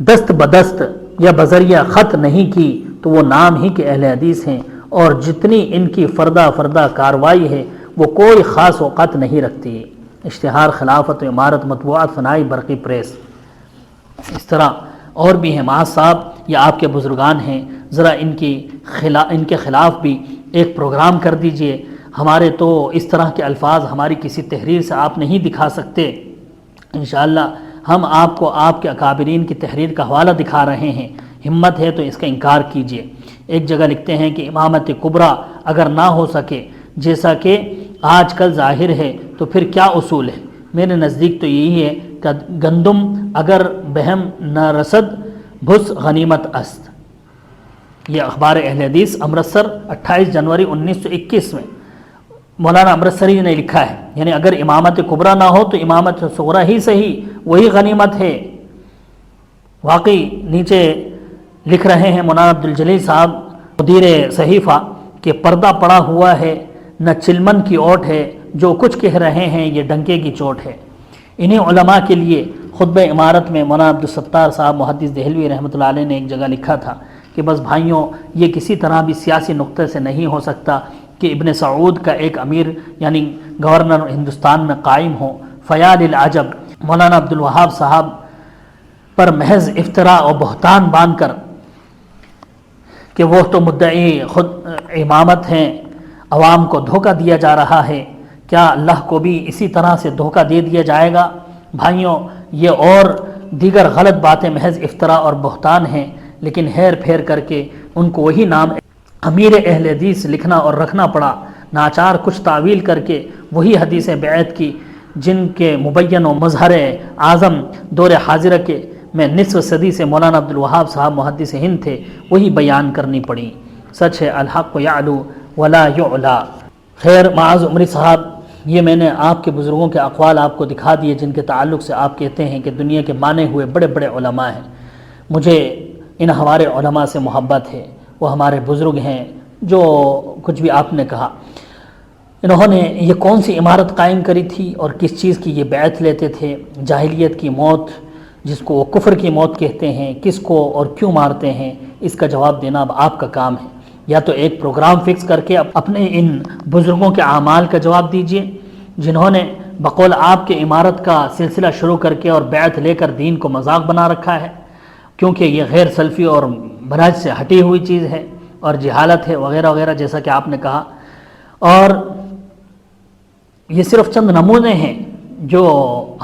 دست بدست یا بذریعہ خط نہیں کی تو وہ نام ہی کے اہل حدیث ہیں، اور جتنی ان کی فردہ کاروائی ہے وہ کوئی خاص اوقات نہیں رکھتی۔ اشتہار خلافت و عمارت مطبوعات فنائی برقی پریس۔ اس طرح اور بھی ہیں معاذ صاحب، یہ آپ کے بزرگان ہیں، ذرا ان کے خلاف بھی ایک پروگرام کر دیجئے۔ ہمارے تو اس طرح کے الفاظ ہماری کسی تحریر سے آپ نہیں دکھا سکتے۔ انشاءاللہ ہم آپ کو آپ کے اکابرین کی تحریر کا حوالہ دکھا رہے ہیں، ہمت ہے تو اس کا انکار کیجئے۔ ایک جگہ لکھتے ہیں کہ امامت کبریٰ اگر نہ ہو سکے جیسا کہ آج کل ظاہر ہے تو پھر کیا اصول ہے؟ میرے نزدیک تو یہی ہے کہ گندم اگر بہم نہ رسد بھس غنیمت است. یہ اخبار اہل حدیث امرتسر 28 جنوری 1921 میں مولانا امرتسری نے لکھا ہے. یعنی اگر امامت کبریٰ نہ ہو تو امامت صغریٰ ہی صحیح وہی غنیمت ہے. واقعی نیچے لکھ رہے ہیں مولانا عبدالجلیل صاحب مدیر صحیفہ کہ پردہ پڑا ہوا ہے نہ چلمن کی اوٹ ہے، جو کچھ کہہ رہے ہیں یہ ڈنکے کی چوٹ ہے. انہیں علماء کے لیے خطبہ امارت میں مولانا عبدالستار صاحب محدث دہلوی رحمۃ اللہ علیہ نے ایک جگہ لکھا تھا کہ بس بھائیوں یہ کسی طرح بھی سیاسی نقطے سے نہیں ہو سکتا کہ ابن سعود کا ایک امیر یعنی گورنر ہندوستان میں قائم ہو. فیال العجب، مولانا عبدالوہاب صاحب پر محض افتراء اور بہتان باندھ کر کہ وہ تو مدعی خود امامت ہیں، عوام کو دھوکہ دیا جا رہا ہے. کیا اللہ کو بھی اسی طرح سے دھوکہ دے دیا جائے گا؟ بھائیوں یہ اور دیگر غلط باتیں محض افتراء اور بہتان ہیں، لیکن ہیر پھیر کر کے ان کو وہی نام امیر اہل حدیث لکھنا اور رکھنا پڑا. ناچار کچھ تعویل کر کے وہی حدیث بیعت کی جن کے مبین و مظہر اعظم دور حاضرہ کے میں نصف صدی سے مولانا عبدالوہاب صاحب محدث ہند تھے، وہی بیان کرنی پڑی. سچ ہے الحق یعلو ولا یعلا. خیر معاذ عمری صاحب، یہ میں نے آپ کے بزرگوں کے اقوال آپ کو دکھا دیے جن کے تعلق سے آپ کہتے ہیں کہ دنیا کے مانے ہوئے بڑے بڑے علماء ہیں. مجھے ان ہمارے علماء سے محبت ہے، وہ ہمارے بزرگ ہیں. جو کچھ بھی آپ نے کہا، انہوں نے یہ کون سی عمارت قائم کری تھی اور کس چیز کی یہ بیعت لیتے تھے؟ جاہلیت کی موت جس کو وہ کفر کی موت کہتے ہیں، کس کو اور کیوں مارتے ہیں، اس کا جواب دینا اب آپ کا کام ہے. یا تو ایک پروگرام فکس کر کے اپنے ان بزرگوں کے اعمال کا جواب دیجئے جنہوں نے بقول آپ کے عمارت کا سلسلہ شروع کر کے اور بیعت لے کر دین کو مذاق بنا رکھا ہے، کیونکہ یہ غیر سلفی اور منہج سے ہٹی ہوئی چیز ہے اور جہالت ہے وغیرہ وغیرہ جیسا کہ آپ نے کہا. اور یہ صرف چند نمونے ہیں جو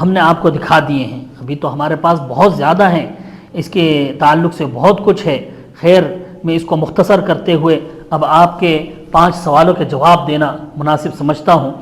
ہم نے آپ کو دکھا دیے ہیں، ابھی تو ہمارے پاس بہت زیادہ ہیں، اس کے تعلق سے بہت کچھ ہے. خیر میں اس کو مختصر کرتے ہوئے اب آپ کے 5 سوالوں کے جواب دینا مناسب سمجھتا ہوں.